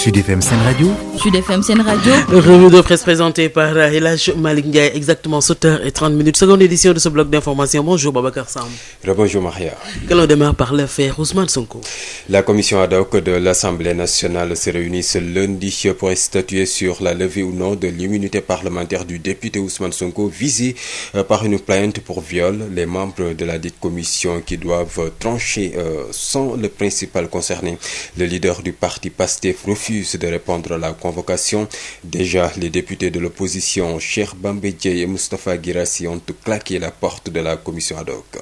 Sud FM Sen Radio. Sud FM Sen Radio. Revue de presse présentée par El Hadj Malick Ndiaye, exactement 7h30. Seconde édition de ce bloc d'information. Bonjour Babacar Samb. Bonjour Maria. Que l'on démarre par l'affaire Ousmane Sonko. La commission ad hoc de l'Assemblée nationale se réunit ce lundi pour statuer sur la levée ou non de l'immunité parlementaire du député Ousmane Sonko visé par une plainte pour viol. Les membres de la dite commission qui doivent trancher sont le principal concerné. Le leader du parti PASTEF refuse de répondre à la convocation. Déjà, les députés de l'opposition, Cheikh Bamba Dièye et Moustapha Guirassy, ont claqué la porte de la commission ad hoc.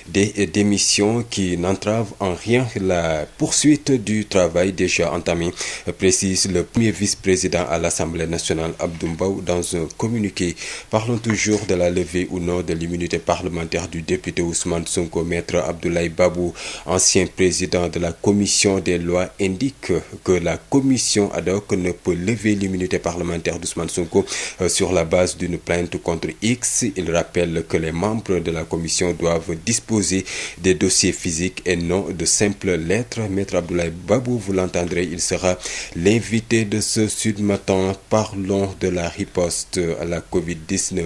Des démissions qui n'entravent en rien la poursuite du travail déjà entamé, précise le premier vice-président à l'Assemblée nationale, Abdou Mbow, dans un communiqué. Parlons toujours de la levée ou non de l'immunité parlementaire du député Ousmane Sonko. Maître Abdoulaye Babou, ancien président de la commission des lois, indique que la commission ad hoc ne peut lever l'immunité parlementaire d'Ousmane Sonko sur la base d'une plainte contre X. Il rappelle que les membres de la commission doivent disposer des dossiers physiques et non de simples lettres. Maître Abdoulaye Babou, vous l'entendrez, il sera l'invité de ce Sud Matin. Parlons de la riposte à la Covid-19.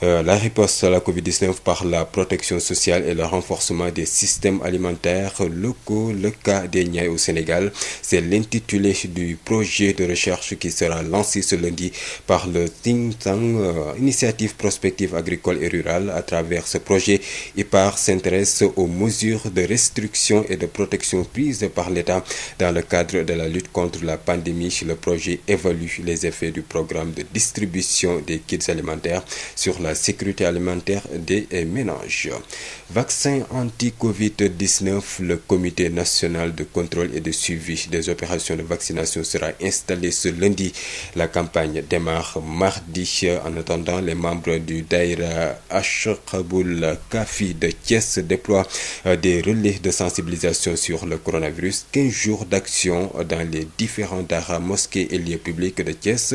La riposte à la Covid-19 par la protection sociale et le renforcement des systèmes alimentaires locaux, le cas des Niayes au Sénégal. C'est l'intitulé du projet de recherche qui sera lancé ce lundi par le think tank Initiative Prospective Agricole et Rurale. À travers ce projet, IPAR s'intéresse aux mesures de restriction et de protection prises par l'État dans le cadre de la lutte contre la pandémie. Le projet évalue les effets du programme de distribution des kits alimentaires sur la sécurité alimentaire des ménages. Vaccin anti-Covid-19, le comité national de contrôle et de suivi des opérations de vaccination sera installé ce lundi. La campagne démarre mardi. En attendant, les membres du Daïra Ashqaboul Kafi de Thiès déploient des relais de sensibilisation sur le coronavirus. 15 jours d'action dans les différents daras, mosquées et lieux publics de Thiès.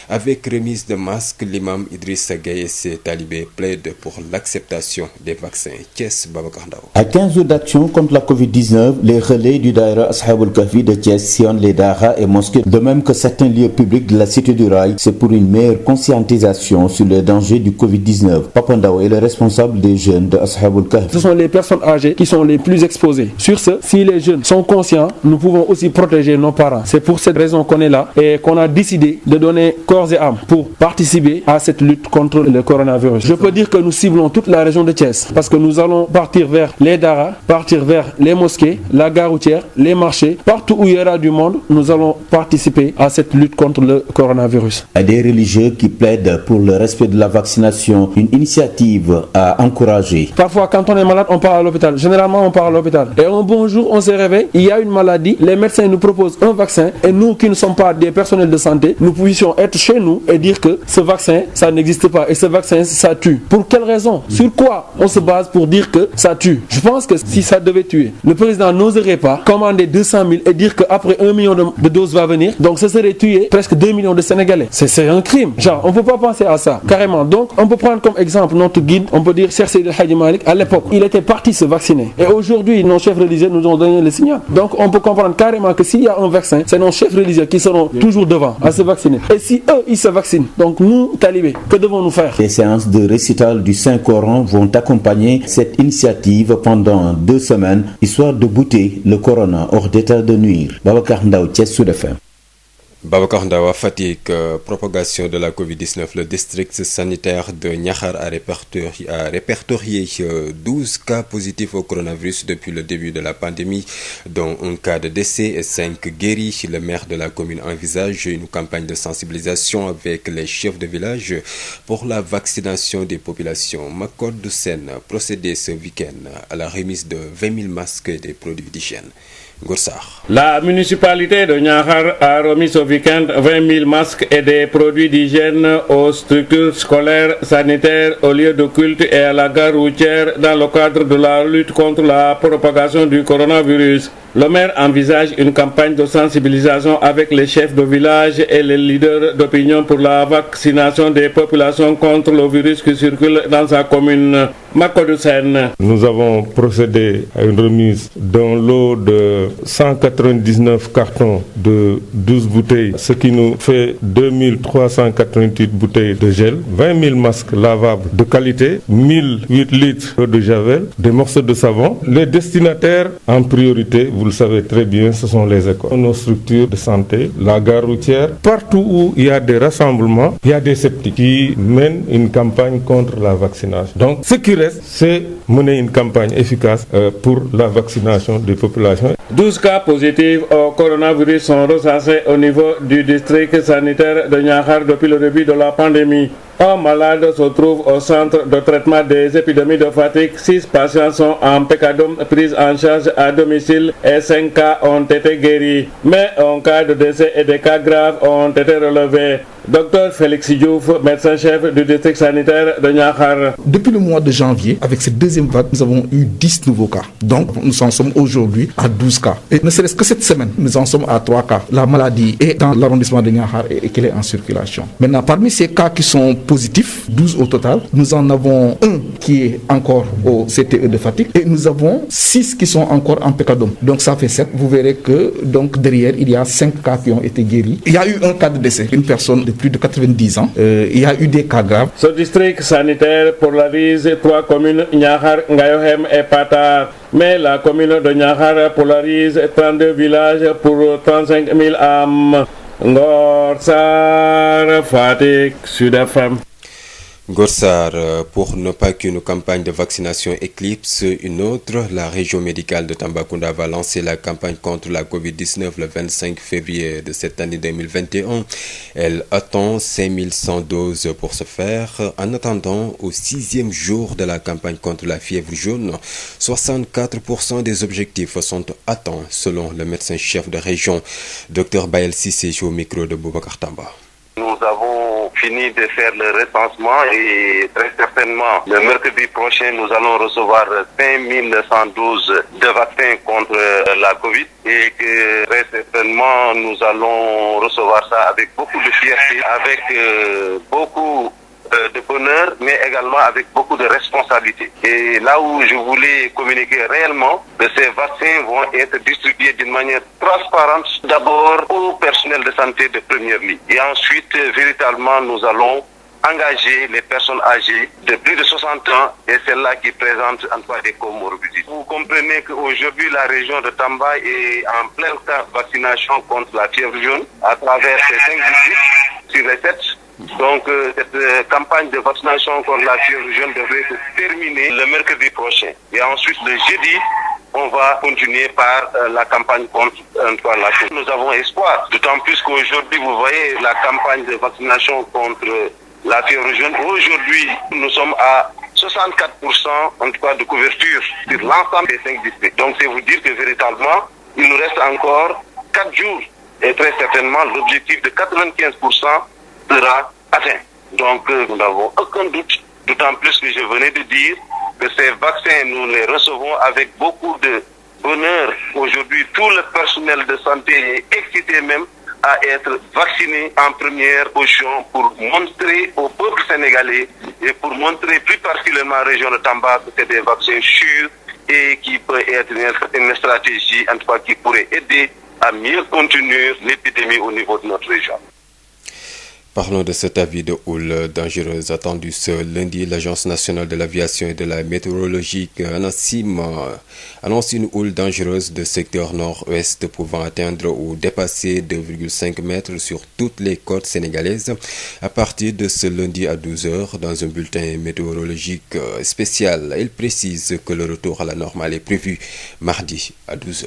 Avec remise de masques, l'imam Idrissa Gueye et ses talibés plaident pour l'acceptation des vaccins. Thiès, Babacar Ndaw. À 15 jours d'action contre la Covid-19, les relais du Daïra Ashaboul Kafi de Thiès sillonnent les daras et mosquées, de même que certains lieux publics de la cité du Rail. C'est pour une meilleure conscientisation sur les dangers du Covid-19. Papa Ndaw est le responsable des jeunes de Ashaboul Kafi. Ce sont les personnes âgées qui sont les plus exposées. Sur ce, si les jeunes sont conscients, nous pouvons aussi protéger nos parents. C'est pour cette raison qu'on est là et qu'on a décidé de donner corps et âme pour participer à cette lutte contre le coronavirus. Je peux dire que nous ciblons toute la région de Thiès parce que nous allons partir vers les daras, partir vers les mosquées, la gare routière, les marchés. Partout où il y aura du monde, nous allons participer à cette lutte contre le coronavirus. À des religieux qui plaident pour le respect de la vaccination, une initiative à encourager. Parfois, quand on est malade, on part à l'hôpital. Généralement, on part à l'hôpital. Et un bon jour, on se réveille, il y a une maladie, les médecins nous proposent un vaccin et nous qui ne sommes pas des personnels de santé, nous puissions être chez nous et dire que ce vaccin, ça n'existe pas et ce vaccin, ça tue. Pour quelle raison? Sur quoi on se base pour dire que ça tue? Je pense que si ça devait tuer, le président n'oserait pas commander 200 000 et dire qu'après 1 million de doses va venir. Donc ce serait tuer presque 2 millions de Sénégalais. C'est un crime. Genre, on ne peut pas penser à ça, carrément. Donc on peut prendre comme exemple notre guide, on peut dire Cheikh Seydi El Hadji Malick. À l'époque, il était parti se vacciner. Et aujourd'hui, nos chefs religieux nous ont donné le signal. Donc on peut comprendre carrément que s'il y a un vaccin, c'est nos chefs religieux qui seront toujours devant à se vacciner. Et si eux, ils se vaccinent, donc nous, talibés, que devons-nous faire? Les séances de récital du Saint-Coran vont accompagner cette initiative pendant 2 semaines, histoire de bouter le corona hors d'état de nuire. Babacar Ndaw, Thiès, Sud FM. Babacar Ndaw, Fatick, propagation de la Covid-19. Le district sanitaire de Niakhar a répertorié 12 cas positifs au coronavirus depuis le début de la pandémie, dont un cas de décès et 5 guéris. Le maire de la commune envisage une campagne de sensibilisation avec les chefs de village pour la vaccination des populations. Makod Sen procédé ce week-end à la remise de 20 000 masques et des produits d'hygiène. Gorsar. La municipalité de Niakhar a remis ce week-end 20 000 masques et des produits d'hygiène aux structures scolaires, sanitaires, aux lieux de culte et à la gare routière dans le cadre de la lutte contre la propagation du coronavirus. Le maire envisage une campagne de sensibilisation avec les chefs de village et les leaders d'opinion pour la vaccination des populations contre le virus qui circule dans sa commune. Makodou Sen. Nous avons procédé à une remise d'un lot de 199 cartons de 12 bouteilles, ce qui nous fait 2388 bouteilles de gel, 20 000 masques lavables de qualité, 1008 litres de javel, des morceaux de savon. Les destinataires en priorité, vous le savez très bien, ce sont les écoles, nos structures de santé, la gare routière. Partout où il y a des rassemblements, il y a des sceptiques qui mènent une campagne contre la vaccination. Donc ce qui reste, c'est mener une campagne efficace pour la vaccination des populations. 12 cas positifs au coronavirus sont recensés au niveau du district sanitaire de Niakhar depuis le début de la pandémie. Un malade se trouve au centre de traitement des épidémies de fatigue. 6 patients sont en PECADOM pris en charge à domicile et 5 cas ont été guéris. Mais un cas de décès et des cas graves ont été relevés. Docteur Félix Diouf, médecin-chef du district sanitaire de Niakhar. Depuis le mois de janvier, avec cette deuxième vague, nous avons eu 10 nouveaux cas. Donc, nous en sommes aujourd'hui à 12 cas. Et ne serait-ce que cette semaine, nous en sommes à 3 cas. La maladie est dans l'arrondissement de Niakhar et qu'elle est en circulation. Maintenant, parmi ces cas qui sont positifs, 12 au total, nous en avons un qui est encore au CTE de fatigue et nous avons 6 qui sont encore en PECADOM. Donc, ça fait 7. Vous verrez que donc, derrière, il y a 5 cas qui ont été guéris. Il y a eu un cas de décès, une personne de plus de 90 ans. Il y a eu des cas graves. Ce district sanitaire polarise 3 communes, Niakhar, Ngayohem et Patar. Mais la commune de Niakhar polarise 32 villages pour 35 000 âmes. Ngor Sarr, Fatick, Sud FM. Gorsar, pour ne pas qu'une campagne de vaccination éclipse une autre, la région médicale de Tambacounda va lancer la campagne contre la Covid-19 le 25 février de cette année 2021. Elle attend 5100 doses pour ce faire. En attendant, au 6e jour de la campagne contre la fièvre jaune, 64% des objectifs sont atteints selon le médecin-chef de région, Dr Baël Cissé, au micro de Boubacar Tamba. Nous avons fini de faire le recensement et très certainement le mercredi prochain nous allons recevoir 5112 de vaccins contre la Covid et que très certainement nous allons recevoir ça avec beaucoup de fierté, avec beaucoup de bonheur, mais également avec beaucoup de responsabilité. Et là où je voulais communiquer réellement, que ces vaccins vont être distribués d'une manière transparente, d'abord au personnel de santé de première ligne. Et ensuite, véritablement, nous allons engager les personnes âgées de plus de 60 ans et celles-là qui présentent en tout cas des comorbidités. Vous comprenez qu'aujourd'hui, la région de Tamba est en pleine vaccination contre la fièvre jaune à travers ces 5 districts sur les 7. Donc, cette campagne de vaccination contre la fièvre jaune devrait se terminer le mercredi prochain. Et ensuite, le jeudi, on va continuer par la campagne contre la fièvre. Nous avons espoir, d'autant plus qu'aujourd'hui, vous voyez la campagne de vaccination contre la fièvre jaune. Aujourd'hui, nous sommes à 64% en tout cas de couverture sur l'ensemble des 5 districts. Donc, c'est vous dire que véritablement, il nous reste encore 4 jours. Et très certainement, l'objectif de 95% sera atteint. Donc, nous n'avons aucun doute, d'autant plus que je venais de dire que ces vaccins, nous les recevons avec beaucoup de bonheur. Aujourd'hui, tout le personnel de santé est excité même à être vacciné en première position pour montrer au peuple sénégalais et pour montrer plus particulièrement à la région de Tamba que c'est des vaccins sûrs et qui peut être une stratégie, en tout cas, qui pourrait aider à mieux contenir l'épidémie au niveau de notre région. Parlons de cet avis de houle dangereuse attendu ce lundi. L'Agence nationale de l'aviation et de la météorologie ANACIM annonce une houle dangereuse de secteur nord-ouest pouvant atteindre ou dépasser 2,5 mètres sur toutes les côtes sénégalaises à partir de ce lundi à 12h. Dans un bulletin météorologique spécial, il précise que le retour à la normale est prévu mardi à 12h.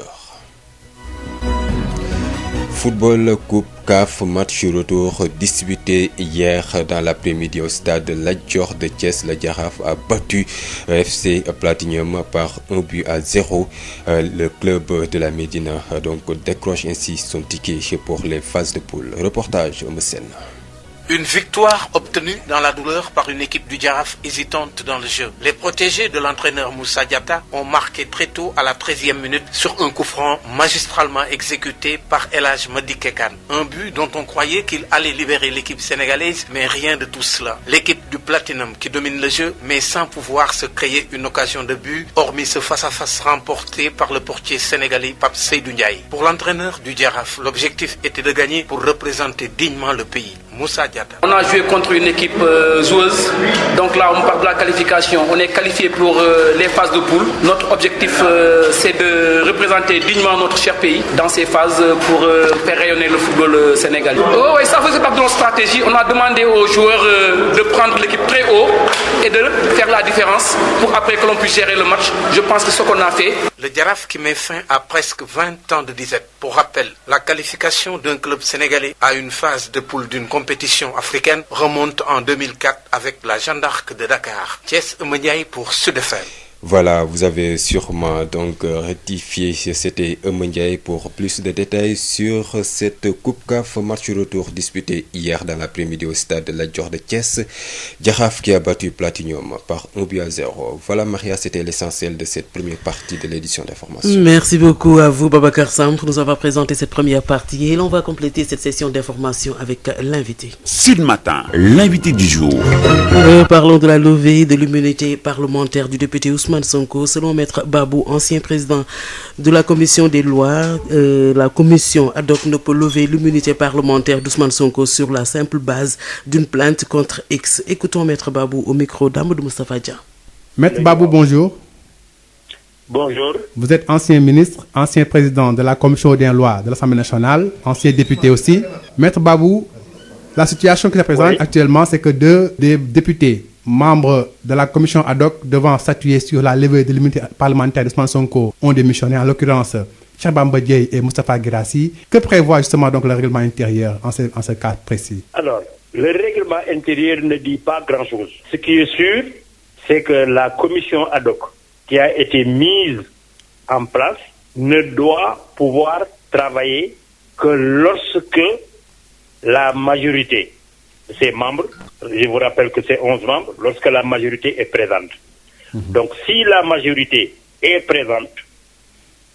Football Coupe CAF, match retour disputé hier dans l'après-midi au stade Lat Dior de Thiès. Le Jaraaf a battu FC Platinum par 1-0. Le club de la Médina donc décroche ainsi son ticket pour les phases de poule. Reportage Oumessène. Une victoire obtenue dans la douleur par une équipe du Jaraaf hésitante dans le jeu. Les protégés de l'entraîneur Moussa Diatta ont marqué très tôt à la 13e minute sur un coup franc magistralement exécuté par El Hadj Madické Kane. Un but dont on croyait qu'il allait libérer l'équipe sénégalaise, mais rien de tout cela. L'équipe du Platinum qui domine le jeu, mais sans pouvoir se créer une occasion de but, hormis ce face-à-face remporté par le portier sénégalais Pape Seydou Ndiaye. Pour l'entraîneur du Jaraaf, l'objectif était de gagner pour représenter dignement le pays. Moussa Diatta. On a joué contre une équipe joueuse, donc là on parle de la qualification, on est qualifié pour les phases de poule. Notre objectif c'est de représenter dignement notre cher pays dans ces phases pour faire rayonner le football sénégalais. Oh, et ça faisait partie de notre stratégie, on a demandé aux joueurs de prendre l'équipe très haut et de faire la différence pour après que l'on puisse gérer le match. Je pense que c'est ce qu'on a fait. Le Jaraaf qui met fin à presque 20 ans de disette. Pour rappel, la qualification d'un club sénégalais à une phase de poule d'une compétition africaine remonte en 2004 avec la Jeanne d'Arc de Dakar. Thiès Eumeu pour Sud FM. Voilà, vous avez sûrement donc rectifié, c'était Eumeu Ndiaye pour plus de détails sur cette Coupe CAF match retour disputé hier dans l'après-midi au stade Lat Dior de Thiès. Jaraaf qui a battu Platinum par 1-0. Voilà Maria, c'était l'essentiel de cette première partie de l'édition d'information. Merci beaucoup à vous Babacar Sam pour nous avoir présenté cette première partie et l'on va compléter cette session d'information avec l'invité. Sud Matin, l'invité du jour. Parlons de la levée de l'immunité parlementaire du député Ousmane Sonko. Selon Maître Babou, ancien président de la commission des lois, la commission ad hoc ne peut lever l'immunité parlementaire d'Ousmane Sonko sur la simple base d'une plainte contre X. Écoutons Maître Babou au micro d'Amadou Moustapha Dia. Maître Babou, bonjour. Bonjour. Vous êtes ancien ministre, ancien président de la commission des lois de l'Assemblée nationale, ancien député aussi. Maître Babou, la situation qui se présente actuellement, c'est que deux des députés membres de la commission ad hoc devant statuer sur la levée de l'immunité parlementaire d'Ousmane Sonko ont démissionné, en l'occurrence Cheikh Bamba Dièye et Moustapha Guirassy. Que prévoit justement donc le règlement intérieur en ce cas précis? Alors, le règlement intérieur ne dit pas grand-chose. Ce qui est sûr, c'est que la commission ad hoc qui a été mise en place ne doit pouvoir travailler que lorsque la majorité de ses membres, je vous rappelle que c'est 11 membres, lorsque la majorité est présente. Donc si la majorité est présente,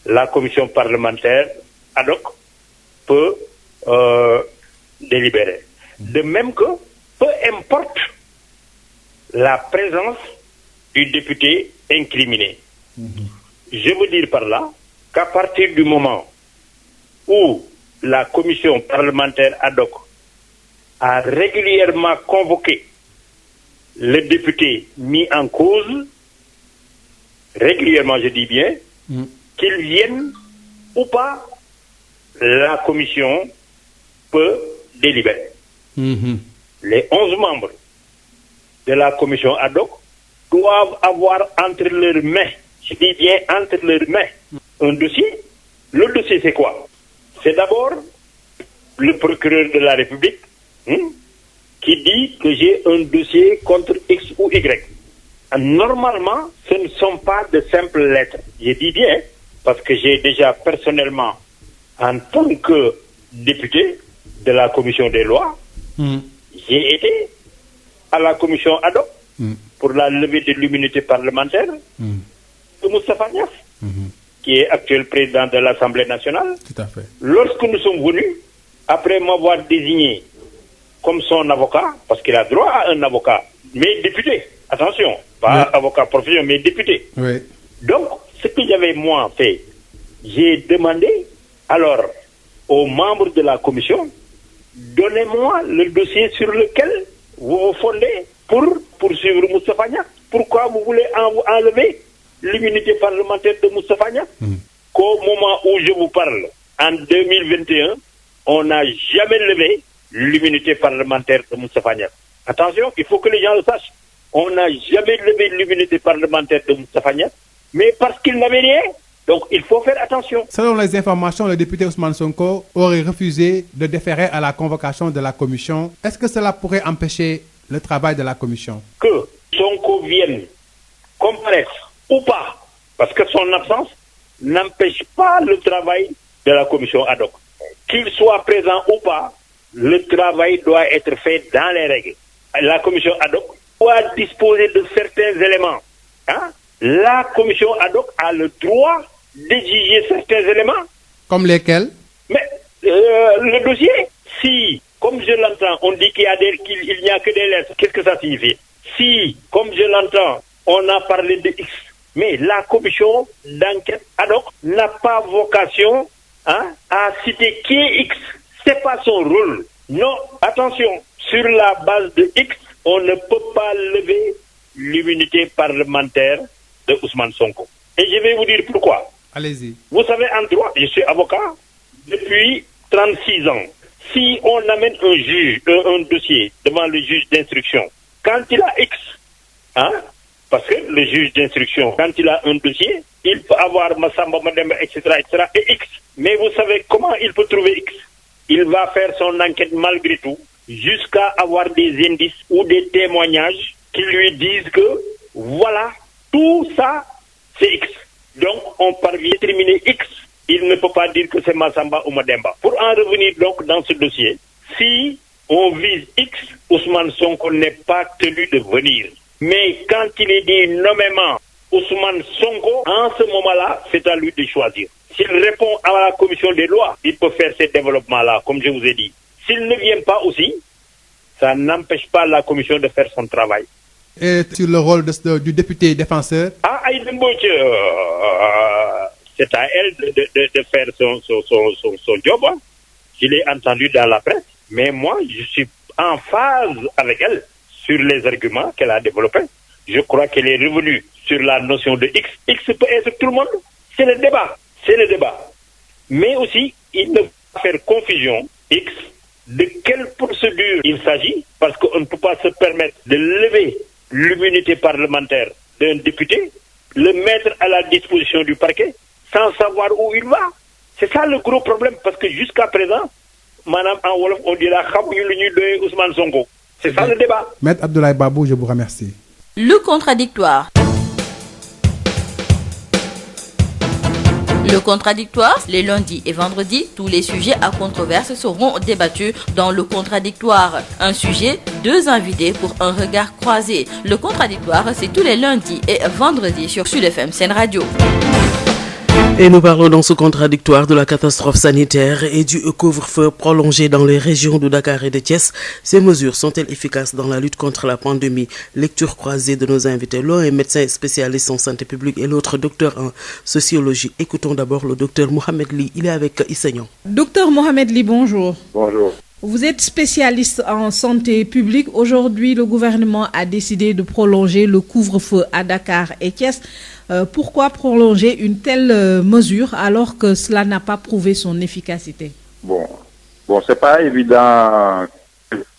la commission parlementaire ad hoc peut délibérer. De même que, peu importe la présence du député incriminé. Je veux dire par là qu'à partir du moment où la commission parlementaire ad hoc a régulièrement convoqué le député mis en cause, régulièrement je dis bien, qu'il vienne ou pas, la commission peut délibérer. Les 11 membres de la commission ad hoc doivent avoir entre leurs mains, je dis bien entre leurs mains, un dossier. Le dossier c'est quoi? C'est d'abord le procureur de la République qui dit que j'ai un dossier contre X ou Y. Normalement, ce ne sont pas de simples lettres. Je dis bien, parce que j'ai déjà personnellement, en tant que député de la commission des lois, j'ai été à la commission ad hoc pour la levée de l'immunité parlementaire de Moustapha Niasse, qui est actuel président de l'Assemblée nationale. Tout à fait. Lorsque nous sommes venus, après m'avoir désigné comme son avocat, parce qu'il a droit à un avocat, mais député, attention, pas avocat professionnel, mais député. Oui. Donc, ce que j'avais moi fait, j'ai demandé alors aux membres de la commission, donnez-moi le dossier sur lequel vous vous fondez pour poursuivre Moustapha Niasse. Pourquoi vous voulez enlever l'immunité parlementaire de Moustapha Niasse? Qu'au moment où je vous parle, en 2021, on n'a jamais levé l'immunité parlementaire de Moustapha Niasse. Attention, il faut que les gens le sachent. On n'a jamais levé l'immunité parlementaire de Moustapha Niasse, mais parce qu'il n'avait rien. Donc, il faut faire attention. Selon les informations, le député Ousmane Sonko aurait refusé de déférer à la convocation de la commission. Est-ce que cela pourrait empêcher le travail de la commission? Que Sonko vienne comparaître ou pas, parce que son absence n'empêche pas le travail de la commission ad hoc. Qu'il soit présent ou pas, le travail doit être fait dans les règles. La commission ad hoc doit disposer de certains éléments. Hein? La commission ad hoc a le droit d'exiger certains éléments. Comme lesquels? Mais le dossier, si, comme je l'entends, on dit qu'il n'y a que des lettres, qu'est-ce que ça signifie? Si, comme je l'entends, on a parlé de X, mais la commission d'enquête ad hoc n'a pas vocation à citer qui est X. C'est pas son rôle. Non, attention, sur la base de X, on ne peut pas lever l'immunité parlementaire de Ousmane Sonko. Et je vais vous dire pourquoi. Allez-y. Vous savez, en droit, je suis avocat depuis 36 ans. Si on amène un dossier devant le juge d'instruction, quand il a X, parce que le juge d'instruction, quand il a un dossier, il peut avoir Massamba, Mademba, etc., et X. Mais vous savez comment il peut trouver X? Il va faire son enquête malgré tout, jusqu'à avoir des indices ou des témoignages qui lui disent que, voilà, tout ça, c'est X. Donc, on parvient à déterminer X. Il ne peut pas dire que c'est Massamba ou Mademba. Pour en revenir donc dans ce dossier, si on vise X, Ousmane Sonko n'est pas tenu de venir. Mais quand il est dit nommément Ousmane Sonko, en ce moment-là, c'est à lui de choisir. S'il répond à la commission des lois, il peut faire ces développements-là, comme je vous ai dit. S'il ne vient pas aussi, ça n'empêche pas la commission de faire son travail. Et sur le rôle du député défenseur? C'est à elle de faire son job. Je l'ai entendu dans la presse. Mais moi, je suis en phase avec elle sur les arguments qu'elle a développés. Je crois qu'elle est revenue sur la notion de X. X peut être tout le monde. C'est le débat. Mais aussi, il ne faut pas faire confusion. X, de quelle procédure il s'agit? Parce qu'on ne peut pas se permettre de lever l'immunité parlementaire d'un député, le mettre à la disposition du parquet, sans savoir où il va. C'est ça le gros problème, parce que jusqu'à présent, madame en Wolof, on dit la Ousmane Sonko. C'est ça le débat. Maître Abdoulaye Babou, je vous remercie. Le contradictoire. Le contradictoire, les lundis et vendredis, tous les sujets à controverse seront débattus dans le contradictoire. Un sujet, deux invités pour un regard croisé. Le contradictoire, c'est tous les lundis et vendredis sur Sud FM Sen Radio. Et nous parlons dans ce contradictoire de la catastrophe sanitaire et du couvre-feu prolongé dans les régions de Dakar et de Thiès. Ces mesures sont-elles efficaces dans la lutte contre la pandémie? Lecture croisée de nos invités. L'un est médecin spécialiste en santé publique et l'autre docteur en sociologie. Écoutons d'abord le docteur Mohamed Ly. Il est avec Issaignon. Docteur Mohamed Ly, bonjour. Bonjour. Vous êtes spécialiste en santé publique. Aujourd'hui, le gouvernement a décidé de prolonger le couvre-feu à Dakar et Thiès. Pourquoi prolonger une telle mesure alors que cela n'a pas prouvé son efficacité? Bon, c'est pas évident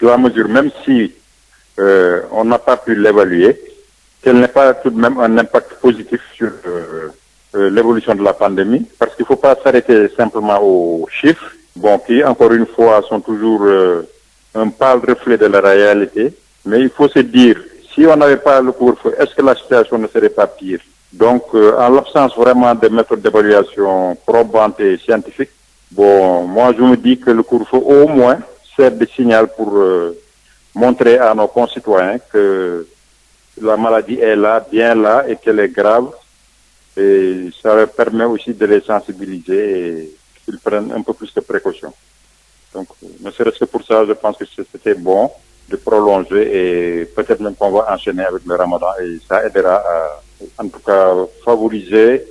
la mesure, même si on n'a pas pu l'évaluer, qu'elle n'ait pas tout de même un impact positif sur l'évolution de la pandémie, parce qu'il ne faut pas s'arrêter simplement aux chiffres, qui encore une fois sont toujours un pâle reflet de la réalité, mais il faut se dire, si on n'avait pas le couvre-feu, est-ce que la situation ne serait pas pire? Donc, en l'absence vraiment de méthodes d'évaluation probantes et scientifiques, moi je me dis que le couvre-feu au moins sert de signal pour montrer à nos concitoyens que la maladie est là, bien là, et qu'elle est grave. Et ça leur permet aussi de les sensibiliser et qu'ils prennent un peu plus de précautions. Donc, ne serait-ce que pour ça, je pense que c'était bon de prolonger et peut-être même qu'on va enchaîner avec le Ramadan et ça aidera à, en tout cas, favoriser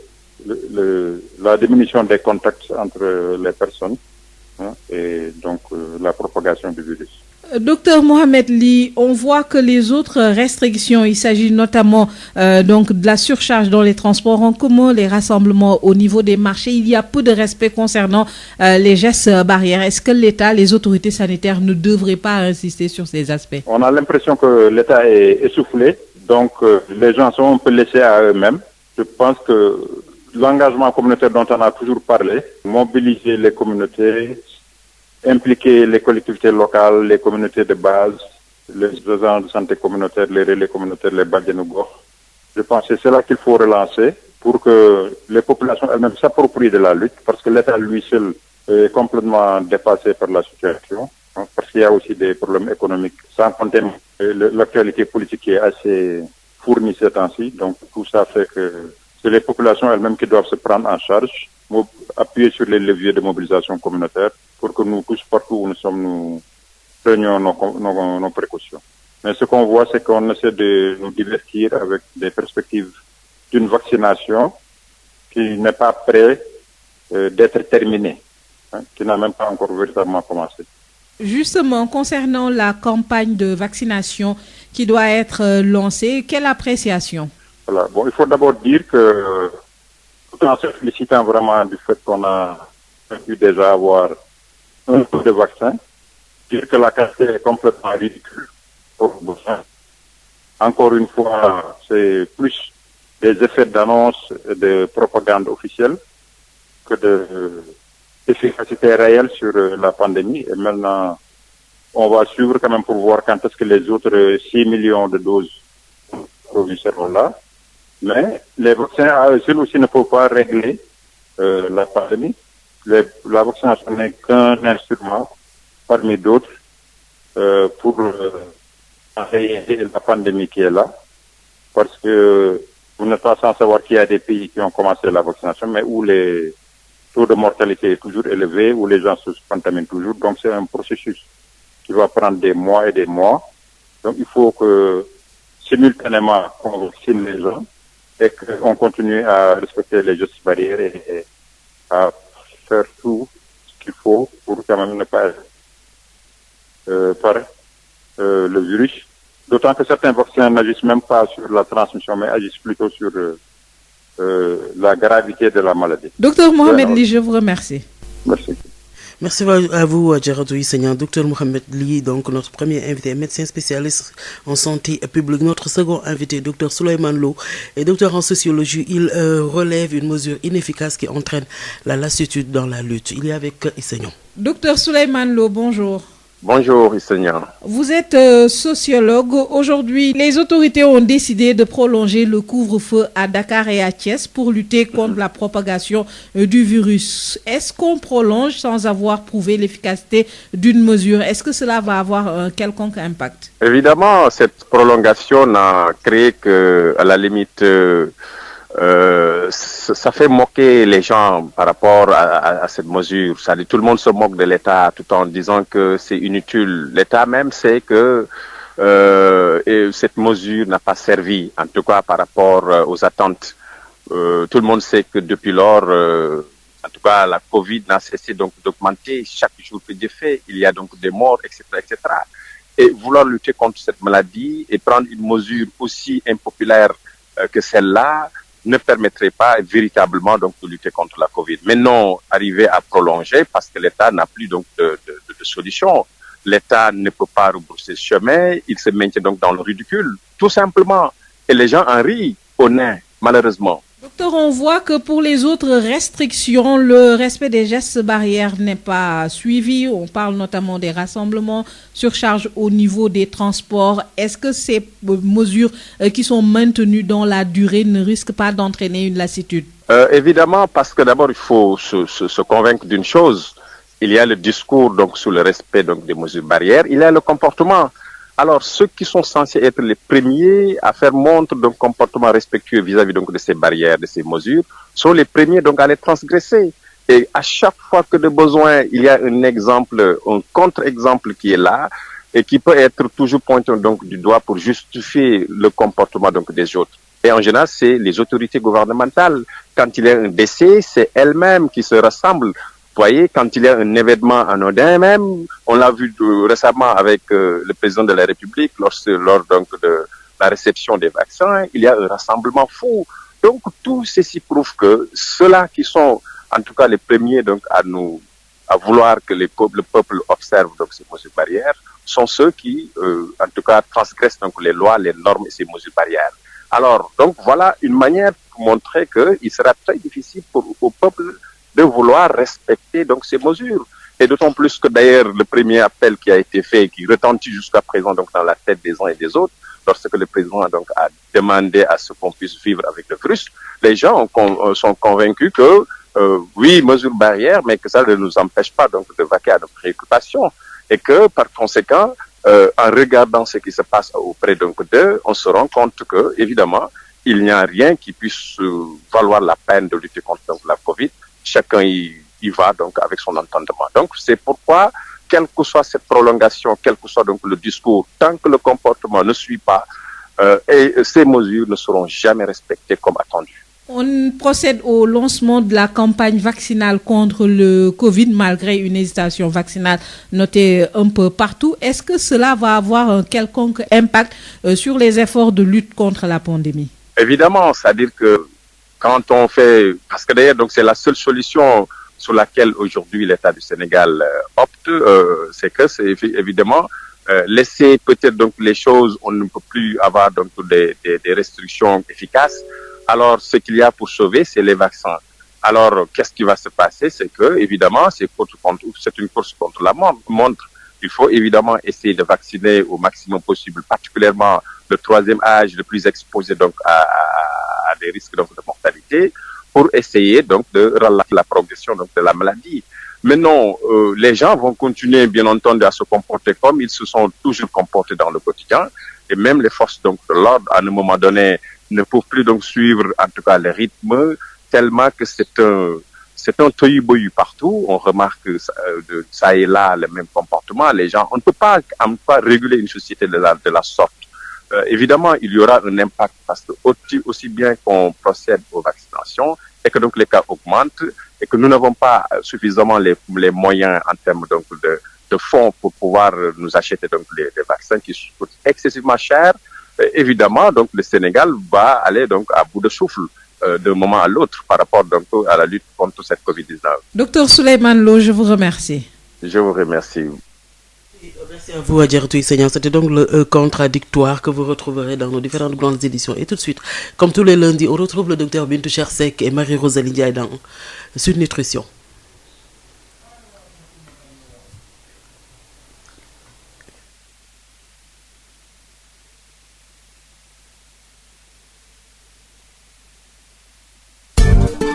la diminution des contacts entre les personnes et donc la propagation du virus. Docteur Mohamed Ly, on voit que les autres restrictions, il s'agit notamment donc de la surcharge dans les transports en commun, les rassemblements au niveau des marchés. Il y a peu de respect concernant les gestes barrières. Est-ce que l'État, les autorités sanitaires ne devraient pas insister sur ces aspects? On a l'impression que l'État est essoufflé, donc les gens sont un peu laissés à eux-mêmes. Je pense que l'engagement communautaire dont on a toujours parlé, mobiliser les communautés, impliquer les collectivités locales, les communautés de base, les agents de santé communautaire, les relais communautaires, les Badjanougor. Je pense que c'est cela qu'il faut relancer pour que les populations elles-mêmes s'approprient de la lutte, parce que l'État lui seul est complètement dépassé par la situation. hein, parce qu'il y a aussi des problèmes économiques, sans compter l'actualité politique qui est assez fournie ces temps-ci. Donc tout ça fait que c'est les populations elles-mêmes qui doivent se prendre en charge, appuyer sur les leviers de mobilisation communautaire pour que nous tous, partout où nous sommes, nous prenions nos précautions. Mais ce qu'on voit, c'est qu'on essaie de nous divertir avec des perspectives d'une vaccination qui n'est pas près d'être terminée, hein, qui n'a même pas encore véritablement commencé. Justement, concernant la campagne de vaccination qui doit être lancée, quelle appréciation? Voilà. Bon, il faut d'abord dire que, tout en se félicitant vraiment du fait qu'on a pu déjà avoir un peu de vaccin, dire que la qualité est complètement ridicule. Encore une fois, c'est plus des effets d'annonce et de propagande officielle que d'efficacité réelle sur la pandémie. Et maintenant, on va suivre quand même pour voir quand est-ce que les autres 6 millions de doses produits seront là. Mais les vaccins à eux seuls aussi ne peuvent pas régler la pandémie. La vaccination n'est qu'un instrument parmi d'autres pour arrêter la pandémie qui est là. Parce que vous n'êtes pas sans savoir qu'il y a des pays qui ont commencé la vaccination, mais où les taux de mortalité est toujours élevé, où les gens se contaminent toujours. Donc c'est un processus qui va prendre des mois et des mois. Donc il faut que simultanément on vaccine les gens et qu'on continue à respecter les gestes barrières et à faire tout ce qu'il faut pour quand même ne pas par le virus. D'autant que certains vaccins n'agissent même pas sur la transmission, mais agissent plutôt sur la gravité de la maladie. Docteur Mohamed Ly, je vous remercie. Merci. Merci à vous, Djaradoui Seigneur. Docteur Mohamed Ly, donc notre premier invité, médecin spécialiste en santé publique. Notre second invité, docteur Souleymane Lo, est docteur en sociologie. Il relève une mesure inefficace qui entraîne la lassitude dans la lutte. Il est avec Isseignon. Docteur Souleymane Lo, bonjour. Bonjour, Isseignon. Vous êtes sociologue. Aujourd'hui, les autorités ont décidé de prolonger le couvre-feu à Dakar et à Thiès pour lutter contre la propagation du virus. Est-ce qu'on prolonge sans avoir prouvé l'efficacité d'une mesure? Est-ce que cela va avoir un quelconque impact? Évidemment, cette prolongation n'a créé que, à la limite, ça fait moquer les gens par rapport à cette mesure. Ça dit, tout le monde se moque de l'État tout en disant que c'est inutile. L'État même sait que cette mesure n'a pas servi, en tout cas par rapport aux attentes. Tout le monde sait que depuis lors, en tout cas, la Covid n'a cessé donc d'augmenter chaque jour que Dieu fait. Il y a donc des morts, etc., etc. Et vouloir lutter contre cette maladie et prendre une mesure aussi impopulaire que celle-là ne permettrait pas véritablement donc de lutter contre la Covid. Mais non, arriver à prolonger parce que l'État n'a plus donc de solution. L'État ne peut pas rebrousser ce chemin, il se maintient donc dans le ridicule, tout simplement. Et les gens en rient au nez, malheureusement. Docteur, on voit que pour les autres restrictions, le respect des gestes barrières n'est pas suivi. On parle notamment des rassemblements, surcharge au niveau des transports. Est-ce que ces mesures qui sont maintenues dans la durée ne risquent pas d'entraîner une lassitude? Évidemment, parce que d'abord, il faut se convaincre d'une chose. Il y a le discours donc sur le respect donc des mesures barrières. Il y a le comportement. Alors, ceux qui sont censés être les premiers à faire montre d'un comportement respectueux vis-à-vis donc de ces barrières, de ces mesures, sont les premiers donc à les transgresser. Et à chaque fois que de besoin, il y a un exemple, un contre-exemple qui est là et qui peut être toujours pointé donc du doigt pour justifier le comportement donc des autres. Et en général, c'est les autorités gouvernementales. Quand il y a un décès, c'est elles-mêmes qui se rassemblent. Vous voyez, quand il y a un événement anodin même, on l'a vu récemment avec le président de la République lors donc de la réception des vaccins, il y a un rassemblement fou. Donc tout ceci prouve que ceux-là qui sont en tout cas les premiers donc à vouloir que le peuple observe donc ces mesures barrières sont ceux qui en tout cas transgressent donc les lois, les normes et ces mesures barrières. Alors donc voilà une manière pour montrer que il sera très difficile au peuple de vouloir respecter donc ces mesures. Et d'autant plus que d'ailleurs le premier appel qui a été fait, qui retentit jusqu'à présent donc dans la tête des uns et des autres, lorsque le président donc a demandé à ce qu'on puisse vivre avec le virus, les gens sont convaincus que oui, mesures barrières, mais que ça ne nous empêche pas donc de vaquer à nos préoccupations. Et que, par conséquent, en regardant ce qui se passe auprès d'eux, on se rend compte que, évidemment, il n'y a rien qui puisse valoir la peine de lutter contre la Covid. Chacun y va donc avec son entendement. Donc, c'est pourquoi, quelle que soit cette prolongation, quel que soit donc le discours, tant que le comportement ne suit pas, et ces mesures ne seront jamais respectées comme attendu. On procède au lancement de la campagne vaccinale contre le Covid malgré une hésitation vaccinale notée un peu partout. Est-ce que cela va avoir un quelconque impact sur les efforts de lutte contre la pandémie? Évidemment, c'est-à-dire que quand on fait, parce que d'ailleurs donc c'est la seule solution sur laquelle aujourd'hui l'État du Sénégal opte, c'est que c'est évidemment laisser peut-être donc les choses, on ne peut plus avoir donc des restrictions efficaces. Alors, ce qu'il y a pour sauver, c'est les vaccins. Alors, qu'est-ce qui va se passer? C'est que, évidemment, c'est une course contre la montre. Il faut évidemment essayer de vacciner au maximum possible, particulièrement le troisième âge le plus exposé donc à des risques donc de mortalité, pour essayer donc de ralentir la progression donc de la maladie. Mais non, les gens vont continuer, bien entendu, à se comporter comme ils se sont toujours comportés dans le quotidien, et même les forces donc de l'ordre, à un moment donné, ne peuvent plus donc suivre en tout cas les rythmes, tellement que c'est un tohu-bohu partout. On remarque ça et là le même comportement. Les gens, on ne peut pas réguler une société de la sorte. Évidemment, il y aura un impact parce que aussi bien qu'on procède aux vaccinations et que donc les cas augmentent et que nous n'avons pas suffisamment les moyens en termes donc de fonds pour pouvoir nous acheter donc les vaccins qui coûtent excessivement cher. Évidemment, donc le Sénégal va aller donc à bout de souffle d'un moment à l'autre par rapport donc à la lutte contre cette Covid-19. Docteur Souleymane Lo, je vous remercie. Je vous remercie. Merci à vous, Adjaratou Issegnan. C'était donc le contradictoire que vous retrouverez dans nos différentes grandes éditions. Et tout de suite, comme tous les lundis, on retrouve le docteur Bintou Chersek et Marie-Rosalie Ndiaye dans Sud Nutrition.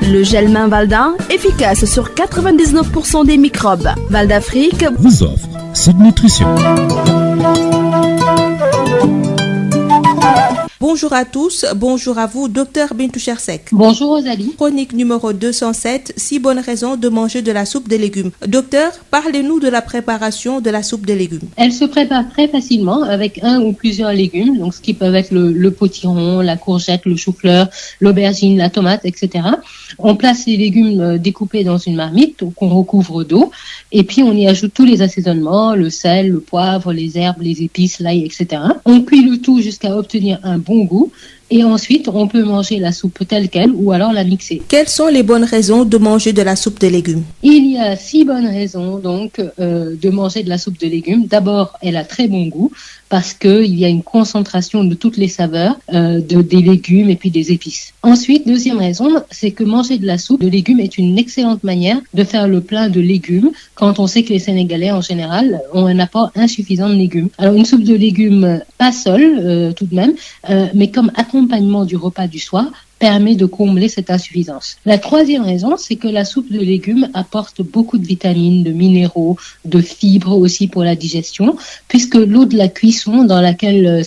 Le gel main Valda, efficace sur 99% des microbes. Val d'Afrique vous offre Sud Nutrition. Bonjour à tous, bonjour à vous, docteur Bintou Chersek. Bonjour Rosalie. Chronique numéro 207, 6 bonnes raisons de manger de la soupe de légumes. Docteur, parlez-nous de la préparation de la soupe de légumes. Elle se prépare très facilement avec un ou plusieurs légumes, donc ce qui peuvent être le potiron, la courgette, le chou-fleur, l'aubergine, la tomate, etc. On place les légumes découpés dans une marmite qu'on recouvre d'eau et puis on y ajoute tous les assaisonnements, le sel, le poivre, les herbes, les épices, l'ail, etc. On cuit le tout jusqu'à obtenir un bon goût et ensuite on peut manger la soupe telle qu'elle ou alors la mixer. Quelles sont les bonnes raisons de manger de la soupe de légumes? Il y a 6 bonnes raisons donc de manger de la soupe de légumes. D'abord, elle a très bon goût parce qu'il y a une concentration de toutes les saveurs des légumes et puis des épices. Ensuite, deuxième raison, c'est que manger de la soupe de légumes est une excellente manière de faire le plein de légumes quand on sait que les Sénégalais en général ont un apport insuffisant de légumes. Alors une soupe de légumes pas seule tout de même, mais comme accompagnement du repas du soir, permet de combler cette insuffisance. La troisième raison, c'est que la soupe de légumes apporte beaucoup de vitamines, de minéraux, de fibres aussi pour la digestion, puisque l'eau de la cuisson dans laquelle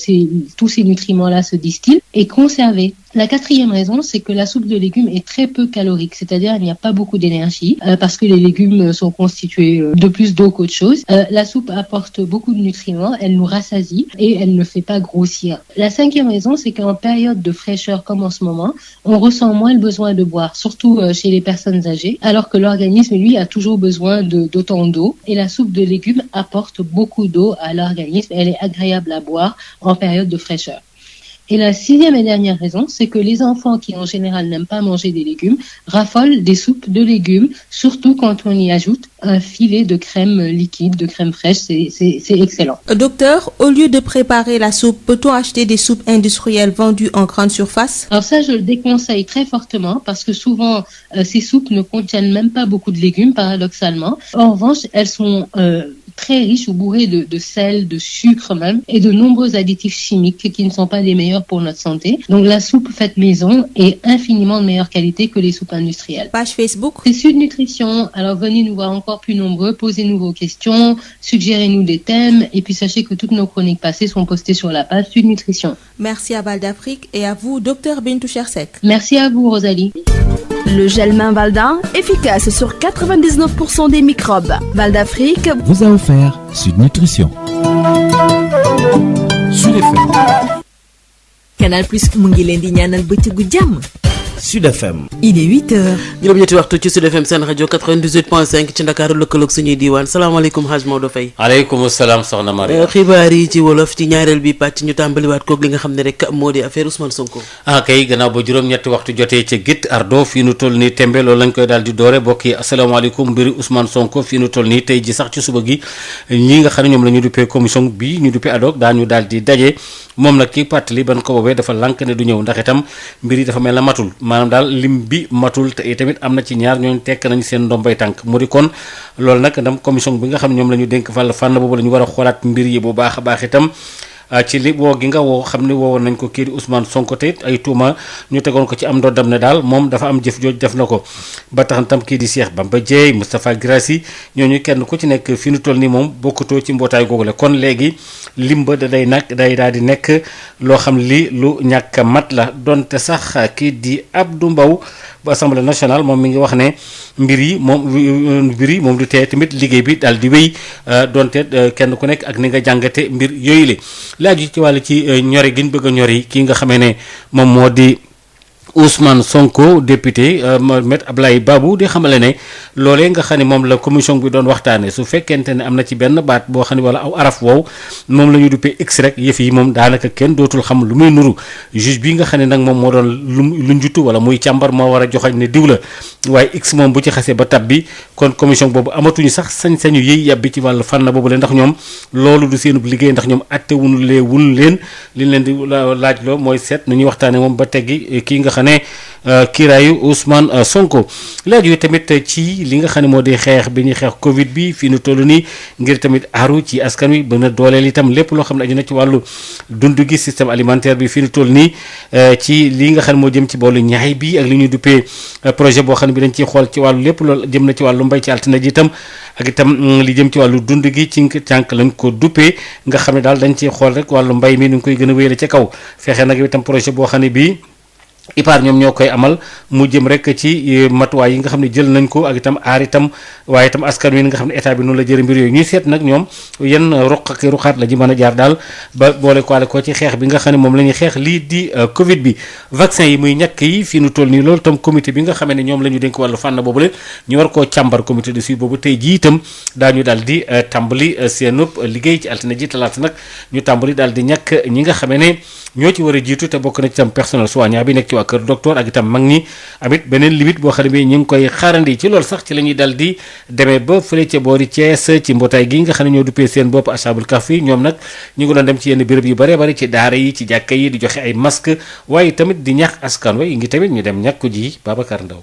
tous ces nutriments-là se distillent est conservée. La quatrième raison, c'est que la soupe de légumes est très peu calorique, c'est-à-dire il n'y a pas beaucoup d'énergie parce que les légumes sont constitués de plus d'eau qu'autre chose. La soupe apporte beaucoup de nutriments, elle nous rassasie et elle ne fait pas grossir. La cinquième raison, c'est qu'en période de fraîcheur comme en ce moment, on ressent moins le besoin de boire, surtout chez les personnes âgées, alors que l'organisme, lui, a toujours besoin d'autant d'eau. Et la soupe de légumes apporte beaucoup d'eau à l'organisme, elle est agréable à boire en période de fraîcheur. Et la sixième et dernière raison, c'est que les enfants qui en général n'aiment pas manger des légumes raffolent des soupes de légumes, surtout quand on y ajoute un filet de crème liquide, de crème fraîche, c'est excellent. Docteur, au lieu de préparer la soupe, peut-on acheter des soupes industrielles vendues en grande surface? Alors ça, je le déconseille très fortement parce que souvent, ces soupes ne contiennent même pas beaucoup de légumes, paradoxalement. En revanche, elles sont très riche ou bourré de sel, de sucre même, et de nombreux additifs chimiques qui ne sont pas les meilleurs pour notre santé. Donc la soupe faite maison est infiniment de meilleure qualité que les soupes industrielles. Page Facebook. C'est Sud Nutrition. Alors venez nous voir encore plus nombreux, posez-nous vos questions, suggérez-nous des thèmes, et puis sachez que toutes nos chroniques passées sont postées sur la page Sud Nutrition. Merci à Val d'Afrique et à vous, Dr Bintou Chersek. Merci à vous, Rosalie. Le gel main Valda, efficace sur 99% des microbes. Val d'Afrique vous a offert Sud Nutrition. Sud FM. Canal Plus mu ngi leen di ñaanal bëccëgu jàmm. Sud FM. Il est 8h. juróom-ñetti waxtu ci Sud FM seen rajo 98.5 ci Ndakaaru lëkkaloog suñuy diiwaan salaamaaleykum Hadj Maodo Faye. aleykum salaam soxna Maria. xibaar yi ci wolof ci ñaareel bi pàcc ñu tàmbaliwaat koog li nga xam ne rek moo di affaire Ousmane Sonko. kay gannaaw ba juróom-ñetti waxtu jotee ca Git Ardo fii nu toll nii tembe loolu lañ koy daal di doore bokk yi asalaamaaleykum mbiri Ousmane Sonko fii nu toll nii tey ji sax ci suba gi ñi nga xam ne ñoom la ñu duppee commission bi ñu duppee ad hoc daañu daal di daje moom nag ki pàttali ban ko boobee dafa lànk ne du ñëw ndax itam mbir yi dafa mel na matul maanaam daal lim bi matul te tamit am na ci ñaar ñooñu tekk nañ seen ndombay tànk mu di kon loolu nag ndam commission bi nga xam ne ñoom la ñu dénk fànn boobu la ñu war a xoolaat mbir yi bu baax a baax itam ci li woo gi nga woo xam ne woowoon nañ ko kii di Ousmane Sonko te ay tuuma ñu tegoon ko ci am ndoddam ne daal moom dafa am jëf jooj def na ko ba tax tam kii di Cheikh Bamba Dièye Moustapha Guirassy ñooñu kenn ku ci nekk fi nu toll nii moom bokkutoo ci mbootaay googu la kon léegi limba da day nag day daal di nekk loo xam li lu ñàkk mat la donte sax kii di Abdou Mbow bu assemblée nationale moom mi ngi wax ne mbir yi moom du tee tamit liggéey bi daal di wéy donte kenn ku nekk ak ni nga jàngate mbir yooyu le laaju ci wàllu ci ñore gi ñu bëgg a ñori kii nga xamee ne moom moo di Ousmane Sonko député Maître Abdoulaye Babou di xamale ne loolee nga xam ne moom la commission bi doon waxtaane su fekkente ne am na ci benn baat boo xam ne wala aw araf woow moom la ñu duppee x rek yëf yi moom daanaka kenn dootul xam lu muy nuru juge bi nga xam ne nag moom moo doon lu njutu wala muy càmbar moo war a joxañ ne diw la waaye x moom bu ci xasee ba tab bi kon commission boobu amatuñu sax sañ-sañu yëy yàbbi ci wàllu fànn boobu la ndax ñoom loolu du seenub liggéey ndax ñoom atte wunu leen li leen di laaj loo mooy seet nu ñuy waxtaane moom ba teggi kii nga xam ne kiiraayu Ousmane Sonko laaj yu tamit ci li nga xam ne moo di xeex bi ñuy xeex Covid bi fii nu toll nii ngir tamit aaru ci askan wi ba na dooleel itam lépp loo xam ne aju na ci wàllu dund gi système alimentaire bi fii nu toll nii ci li nga xam ne moo jëm ci boolu ñaay bi ak li ñuy duppee projet boo xam ne bi dañ ciy xool ci wàllu lépp loolu jëm na ci wàllu mbay ci altine ji itam ak itam li jëm ci wàllu dund gi ci cànk lañ ko duppee nga xam ne daal dañ ciy xool rek wàllu mbay mi nu ngi koy gën a wéyale ca kaw fexe nag itam projet boo xam ne bii IPAR ñoom ñoo koy amal mu jëm rek ci matuwaay yi nga xam ne jël nañ ko ak itam aar itam waaye itam askan wi nga xam ne état bi noonu la jëre mbir yooyu ñuy seet nag ñoom yan ruq ak ruqaat la ji mën a jaar daal ba boole ko ci xeex bi nga xam ne moom la ñuy xeex lii di Covid bi vaccin yi muy ñàkk yi fii nu toll nii loolu itam comité bi nga xamee ne ñoom la ñu dénk wàllu fànn boobu la ñu war koo càmbar comité de suivi boobu tey jii itam daañu daal di tàmbali seenub liggéey ci altine ji talaata nag ñu tàmbali daal di ñàkk ñi nga xamee ne ñoo ci war a jiitu te bokk na ci itam personnel soignant bi nekk ci waa kër docteur ak itam mag ñi amit beneen limite boo xam ne bi ñu ngi koy xaarandi ci loolu sax ci la ñuy dal di demee ba fële ca boori Thiès ci mbootaay gi nga xam ne ñoo duppee seen bopp Ashabul Kahfi ñoom nag ñu ngi doon dem ci yenn béréb yu bare bari ci daara yi ci jàkka yi di joxe ay masque waaye tamit di ñaax askan wa ngi tamit ñu dem ñàkku ji Babacar Ndaw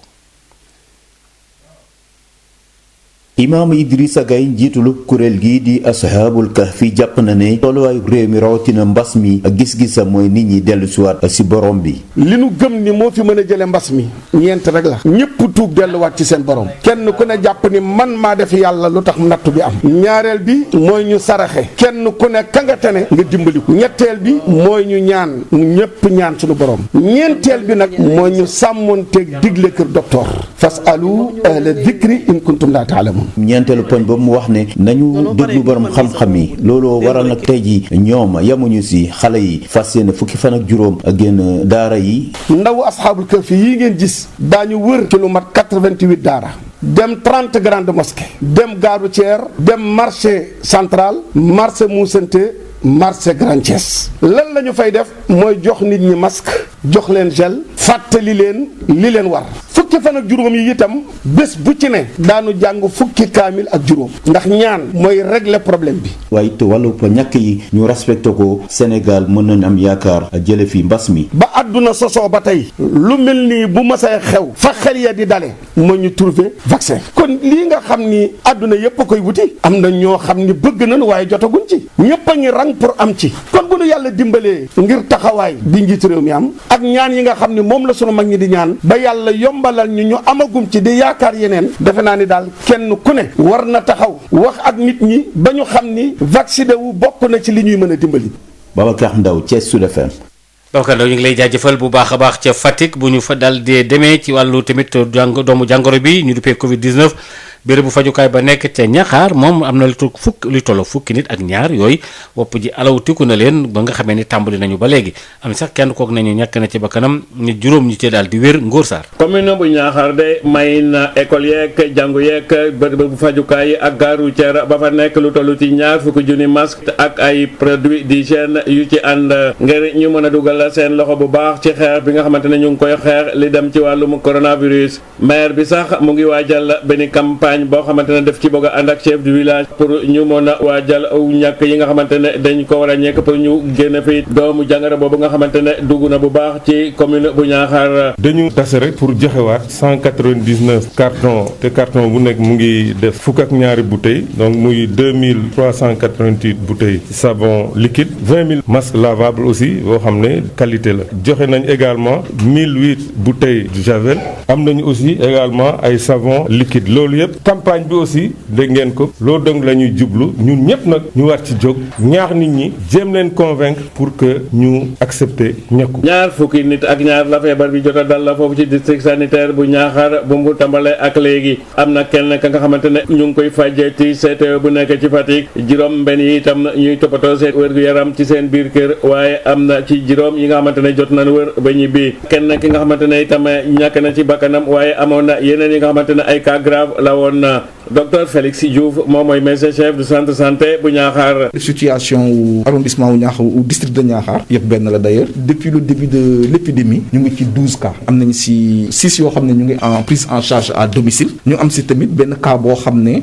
imaam Idrissa Gaye njiitulu kuréel gii di ashaabul kahfi jàpp na ne tolluwaayu réew mi rawatina mbas mi gis-gisam mooy nit ñi dellu siwaat si borom bi li nu gëm ni moo fi mën a jële mbas mi ñeent rek la ñëpp tuub delluwaat ci seen borom kenn ku ne jàpp ni man maa def yàlla lu tax nattu bi am ñaareel bi mooy ñu saraxe kenn ku ne ka nga tane nga dimbaliku ñetteel bi mooy ñu ñaan ñëpp ñaan suñu borom ñeenteel bi nag mooy ñu sàmmonteeg digle kër docteur fasalu ahla dhikri in kuntum la ta'lamun ñeenteelu poñ boobu mu wax ne nañu déglu borom xam-xam yi looloo waral nag tey ji ñoom yamuñu si xale yi fas yéene fukki fan ak juróom génn daara yi ndaw asxaabul kahfi yi ngeen gis daañu wër ci lu mat 88 daara dem 30 grandes mosquées dem gare routière dem marché central marché Moussante marché Grand Thiès lan la ñu fay def mooy jox nit ñi masque jox leen gel fàttali leen li leen war fukki fan ak juróom yi itam bés bu ci ne daanu jàng fukki kaamil ak juróom ndax ñaan mooy régler problème bi. waaye it wàllu ñàkk yi ñu respecté ko Sénégal mën nañ am yaakaar jële fi mbas mi. ba àdduna sosoo ba tey lu mel nii bu mësee xew fa xel ya di dale moo ñu trouver vaccin kon lii nga xam ni àdduna yépp a koy wuti am na ñoo xam ni bëgg nañ waaye jotaguñ ci ñépp a ngi rang pour am ci kon bu nu yàlla dimbalee ngir taxawaay bi njiitu réew mi am ak ñaan yi nga xam ni moom la sunu mag ñi di ñaan ba yàlla yombalal ñu amagum ci di yaakaar yeneen defe naa ni daal kenn ku ne war na taxaw wax ak nit ñi ba ñu xam ni vacciné wu bokk na ci li ñuy mën a dimbali. Babacar Ndaw Thiès Sud FM. Babacar Ndaw ñu ngi lay jaajëfal bu baax a baax ca Fatick bu ñu fa dal di demee ci wàllu tamit doomu jàngoro bi ñu duppee Covid 19 béréb bu fajukaay ba nekk ca Ñaxaar moom am na lu tolloo fukki nit ak ñaar yooyu wopp ji alawtiku na leen ba nga xamee ni tàmbali nañu ba léegi am sax kenn kook nañu ñàkk na ci bakkanam ni juróom ñi ci daal di wér Ngor Sarr. commune bu Ñaxaar de may na école yeeg jàngu yeeg béréb bu fajukaay ak gare routière ba fa nekk lu toll ci ñaar fukki junni masque ak ay produits d'hygiène yu ci ànd ngir ñu mën a dugal seen loxo bu baax ci xeex bi nga xamante ne ñu ngi koy xeex li dem ci wàllum coronavirus maire bi sax mu ngi waajal benn campagne boo xamante ne def ci bëgg a ànd ak chef du village pour ñu mën a waajal aw ñàkk yi nga xamante ne dañ ko war a ñekk pour ñu génn fi doomu jàngoro boobu nga xamante ne dugg na bu baax ci commune bu Ñaaxaar. dañu tase rek pour joxewaat 199 carton te carton bu nekk mu ngi def fukk ak ñaari bouteilles donc muy 2388 bouteilles savon liquide 20 000 masques lavables aussi boo xam ne qualité la joxe nañ également 1008 bouteilles de javel am nañu aussi également ay savon liquide loolu yëpp campagne bi aussi dégg ngeen ko loolu donc la ñuy jublu ñun ñëpp nag ñu war ci jóg ñaax nit ñi jéem leen convaincre pour que ñu accepter ñekku. ñaar fukki nit ak ñaar la feebar bi jot a dal la foofu ci district sanitaire bu Ñaaxaar bu mu tàmbalee ak léegi am na kenn ka nga xamante ne ñu ngi koy fajee ci CTE bu nekk ci Fatick juróom benn yi itam ñuy toppatoo seen wér-gu-yaram ci seen biir kër waaye am na ci juróom yi nga xamante ne jot nañ wër ba ñibbi kenn ki nga xamante ne itam ñàkk na ci bakkanam waaye amoon na yeneen yi nga xamante ne ay cas grave la woon na docteur Félix Diouf moom mooy médecin chef du centre santé bu Ñaaxaar. situation wu arrondissement wu Ñaaxaar ou district de Ñaaxaar yëpp benn la d'ailleurs depuis le début de l'épidémie ñu ngi ci 12 cas am nañ si 6 yoo xam ne ñu ngi en prise en charge à domicile ñu am si tamit benn cas boo xam ne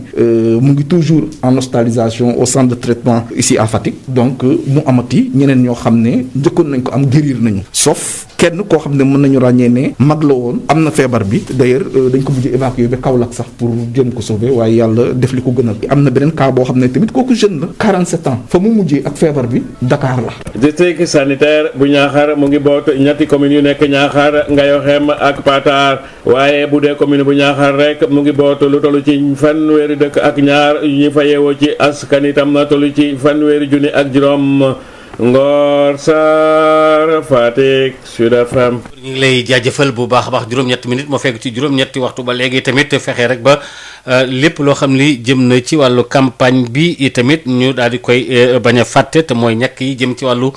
mu ngi toujours en hospitalisation au centre de traitement ici à Fatick donc mu amati ñeneen ñoo xam ne njëkkoon nañ ko am guérir nañu sauf kenn koo xam ne mën nañu ràññee ne mag la woon am na feebar bi d'ailleurs dañ ko mujj évacuer ba Kaolack sax pour jéem ko sauver waaye yàlla def li ko gënal am na beneen cas boo xam ne tamit kooku jeune la 47 ans fa mu mujjee ak feebar bi Dakar la. district sanitaire bu Ñaaxaar mu ngi boot ñetti communes yu nekk Ñaaxaar Ngayoxem ak Patar waaye bu dee commune bu Ñaaxaar rek mu ngi boot lu toll ci fanweeri dëkk ak ñaar yu ñu fa yeewoo ci askan itam na toll ci fanweeri junni ak juróom. Ngor Sarr Fatick Sud FM. ñu ngi lay jaajëfal bu baax a baax juróom-ñetti minutes moo fekk ci juróom-ñetti waxtu ba léegi tamit fexe rek ba lépp loo xam ni jëm na ci wàllu campagne bi tamit ñu daal di koy bañ a fàtte te mooy ñàkk yi jëm ci wàllu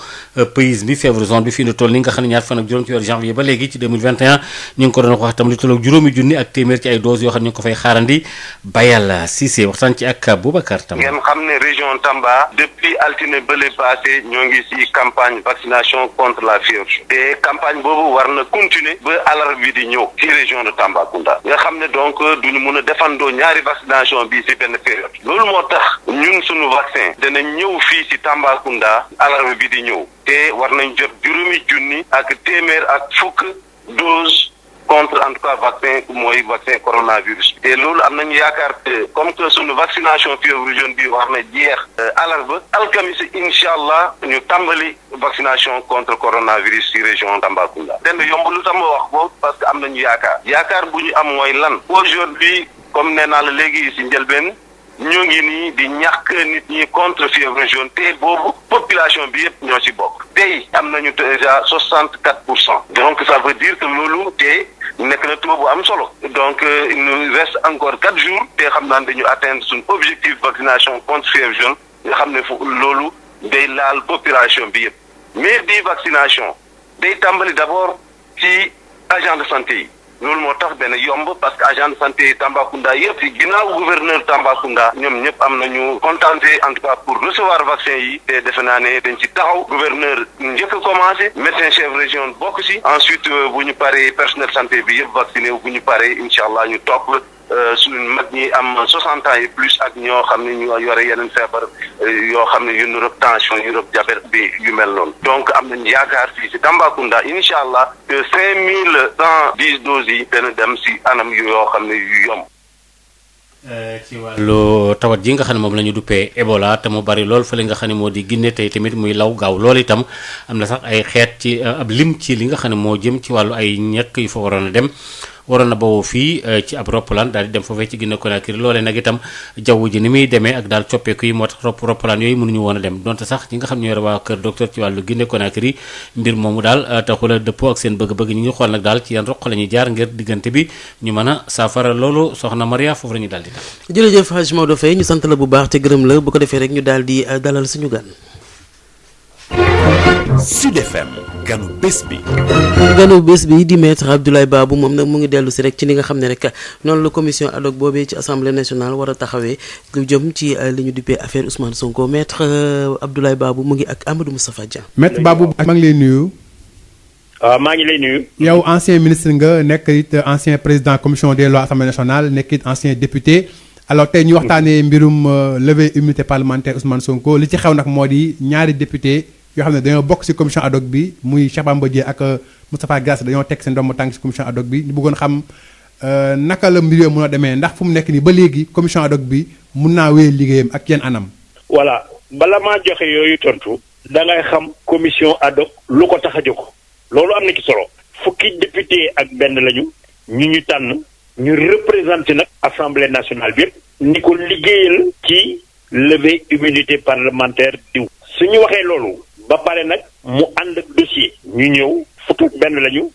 pays bi feebaru zone bi fii nu toll ni nga xam ne ñaar fan ak juróom ci weeru janvier ba léegi ci 2021 ñu ngi ko doon wax tam lu tolloog juróomi junni ak téeméer ci ay doses yoo xam ne ñu ngi ko fay xaarandi Bayal Cissé waxtaan ci ak Boubacar Tamba. ngeen xam ne région Tamba depuis altine bële passé ñoo ngi ci campagne vaccination contre la fièvre te campagne boobu war na continuer ba alarba bi di ñëw ci région de Tambacounda nga xam ne donc duñu mën a defandoo ñaari vaccination bi ci benn période loolu moo tax ñun suñu vaccin dana ñëw fii ci Tambacounda alarba bi di ñëw te war nañ jot juróomi junni ak téeméer ak fukk dose contre en tout cas vaccin mooy vaccin coronavirus te loolu am nañu yaakaar te comme que suñu vaccination fièvre jaune bi war na jeex alarba alxamis incha allah ñu tàmbali vaccination contre coronavirus ci région Tambacounda. denn yomb lu tam wax boobu parce que am nañu yaakaar bu ñu am mooy lan aujourd'hui comme nee naa la léegi ci njëlbeen ñoo ngi nii di ñàkk nit ñi contre fièvre jaune te boobu population bi yëpp ñoo ci bokk tey am nañu déjà 64%. donc ça veut dire que loolu te nekk na taux bu am solo donc il nous reste encore 4 jours te xam naa dañu atteindre suñu objectif vaccination contre fièvre jaune nga xam ne foofu loolu day laal population bi yëpp mais bii vaccination day tàmbali d'abord ci agent de santé yi loolu moo tax benn yomb parce que agent de santé Tambacounda yëpp ci ginnaaw gouverneur Tambacounda ñoom ñëpp am nañu contenté en tout cas pour recevoir vaccin yi te defe naa ne dañ ci taxaw gouverneur njëkk a commencé médecin chef région bokk ci ensuite bu ñu paree personnel santé bi yëpp vacciné wu bu ñu paree incha allah ñu topp suñu mag ñi am 60 ans et plus ak ñoo xam ne ñu yore yeneen feebar yoo xam ne yu Europe tension Europe diabète bi yu mel noonu donc am nañu yaakaar fii ci Tambacounda incha allah que 5110 doses yi dana dem ci anam yoo xam ne yu yomb. ci wàllu tawat ji nga xam ne moom la ñu duppee Ebola te mu bari lool fa li nga xam ne moo di Guinée tey tamit muy law gaaw loolu itam am na sax ay xeet ci ab lim ci li nga xam ne moo jëm ci wàllu ay ñekk yu fa waroon a dem waroon na bawoo fii ci ab roppalaan daal di dem foofee ci Guinée Conakry loolee nag itam jaww ji ni muy demee ak daal coppeeku yi moo tax roppalaan yooyu mënuñu woon a dem donte sax ñi nga xam ne ñoo waa kër docteur ci wàllu Guinée Conakry mbir moomu daal taxul a dëppoo ak seen bëgg-bëgg ñu ngi xool nag daal ci yan roq la ñuy jaar ngir diggante bi ñu mën a saafara loolu soxna Maria foofu la ñu daal di tax. jërëjëf Hadj Maodo Faye ñu sant la bu baax te gërëm la bu ko defee rek ñu daal di dalal suñu gan. Sud FM ganu bés bi. ganu bés bi di maître Abdoulaye Babou moom nag mu ngi dellu si rek ci li nga xam ne rek noonu la commission ad hoc boobee ci assemblée nationale war a taxawee lu jëm ci li ñu duppee affaire Ousmane Sonko maître Abdoulaye Babou mu ngi ak Amadou Moustapha Dia. maître Babou maa ngi lay nuyu. maa ngi lay nuyu. yow ancien ministre nga nekk it ancien président commission des lois assemblée nationale nekk it ancien député. alors tey ñu waxtaanee mbirum levée immunité parlementaire Ousmane Sonko li ci xew nag moo di ñaari député yoo xam ne dañoo bokk ci commission ad hoc bi muy Cheikh Bamba Dièye ak Moustapha Guirassy dañoo teg seen ndomb tànk ci commission ad hoc bi ñu bëggoon xam naka la mbir yooyu mën a demee ndax fu mu nekk nii ba léegi commission ad hoc bi mun naa wéyal liggéeyam ak yenn anam. voilà bala maa joxe yooyu tontu da ngay xam commission ad hoc lu ko tax a jóg loolu am na ci solo fukki député ak benn lañu ñu tànn ñu représenté nag assemblée nationale bi yëpp ni ko liggéeyal ci levée immunité parlementaire diw su ñu waxee loolu ba pare nag mu ànd ak dossier ñu ñëw fukk ak benn lañu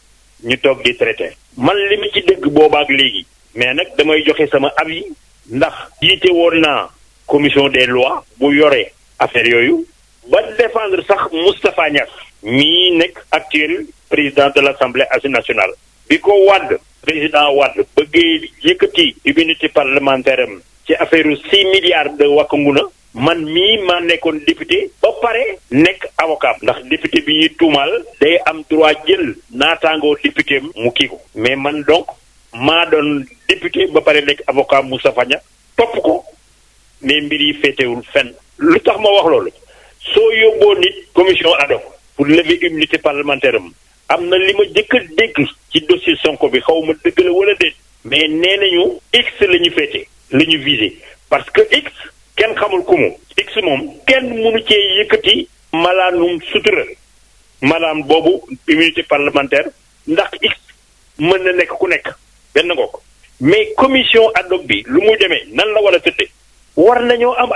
ñu toog di traité man li mu ci dégg boobaak léegi mais nag damay joxe sama avis ndax jiite woon naa commission des lois bu yoree affaire yooyu ba défendre sax Moustapha Niasse mii nekk actuel président de l'Assemblée nationale bi ko Wade président Wade bëggee yëkkati immunité parlementaire am ci affaire 6 milliards de Wakanguna man mii maa nekkoon député ba pare nekk avocat ndax député bi ñuy tuumaal day am droit jël naataangoo député mu kii ko mais man donc maa doon député ba pare nekk avocat Moustapha Niasse topp ko mais mbir yi féetewul fenn lu tax ma wax loolu soo yóbboo nit commission ad hoc pour lever immunité parlementaire am na li ma jëkk a dégg ci dossier Sonko bi xaw ma dëgg la wala déet mais nee nañu x la ñu féete la ñu visé parce que x kenn xamul ku mu x moom kenn mënu cee yëkkati malaanum sutura malaan boobu immunité parlementaire ndax x mën na nekk ku nekk benn nga ko mais commission ad hoc bi lu muy demee nan la war a tëddee war nañoo am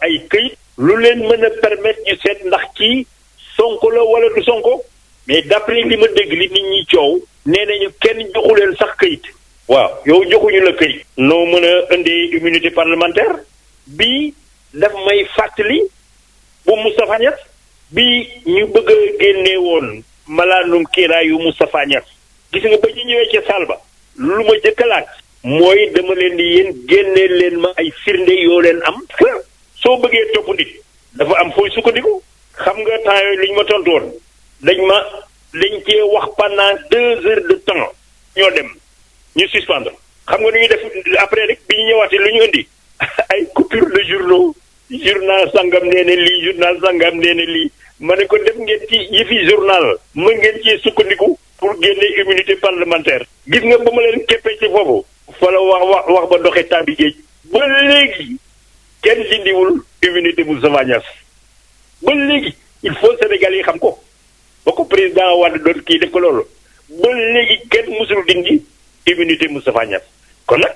ay këyit lu leen mën a permettre ñu seet ndax kii Sonko la wala du Sonko mais d'après li ma dégg li nit ñi coow nee nañu kenn joxu leen sax këyit waaw yow joxuñu la këyit noo mën a indi immunité parlementaire bii daf may fàttali bu Moustapha Niasse bi ñu bëgg a génne woon malaanum kiiraayu Moustapha Niasse gis nga ba ñu ñëwee ca salle ba lu ma jëkk a laaj mooy dama leen di yéen génne leen ma ay firnde yoo leen am soo bëggee topp nit dafa am fooy sukkandiku xam nga temps yooyu li ñu ma tontu woon dañ cee wax pendant 2 heures de temps ñoo dem ñu suspendre xam nga nu ñuy def après rek bi ñu ñëwaatee lu ñu indi ay coupure de journaux journal sangam nee na lii journal sangam nee na lii ma ne ko def ngeen ci yëfi journal mën ngeen ci sukkandiku pour génne immunité parlementaire gis nga ba ma leen keppee ci foofu fa la wax ba doxee tàbbi géej ba léegi kenn dindiwul immunité bu Moustapha Niasse ba léegi il faut Sénégal yi xam ko ba ko président Wade doon kii def ko loolu ba léegi kenn musul dindi immunité Moustapha Niasse kon nag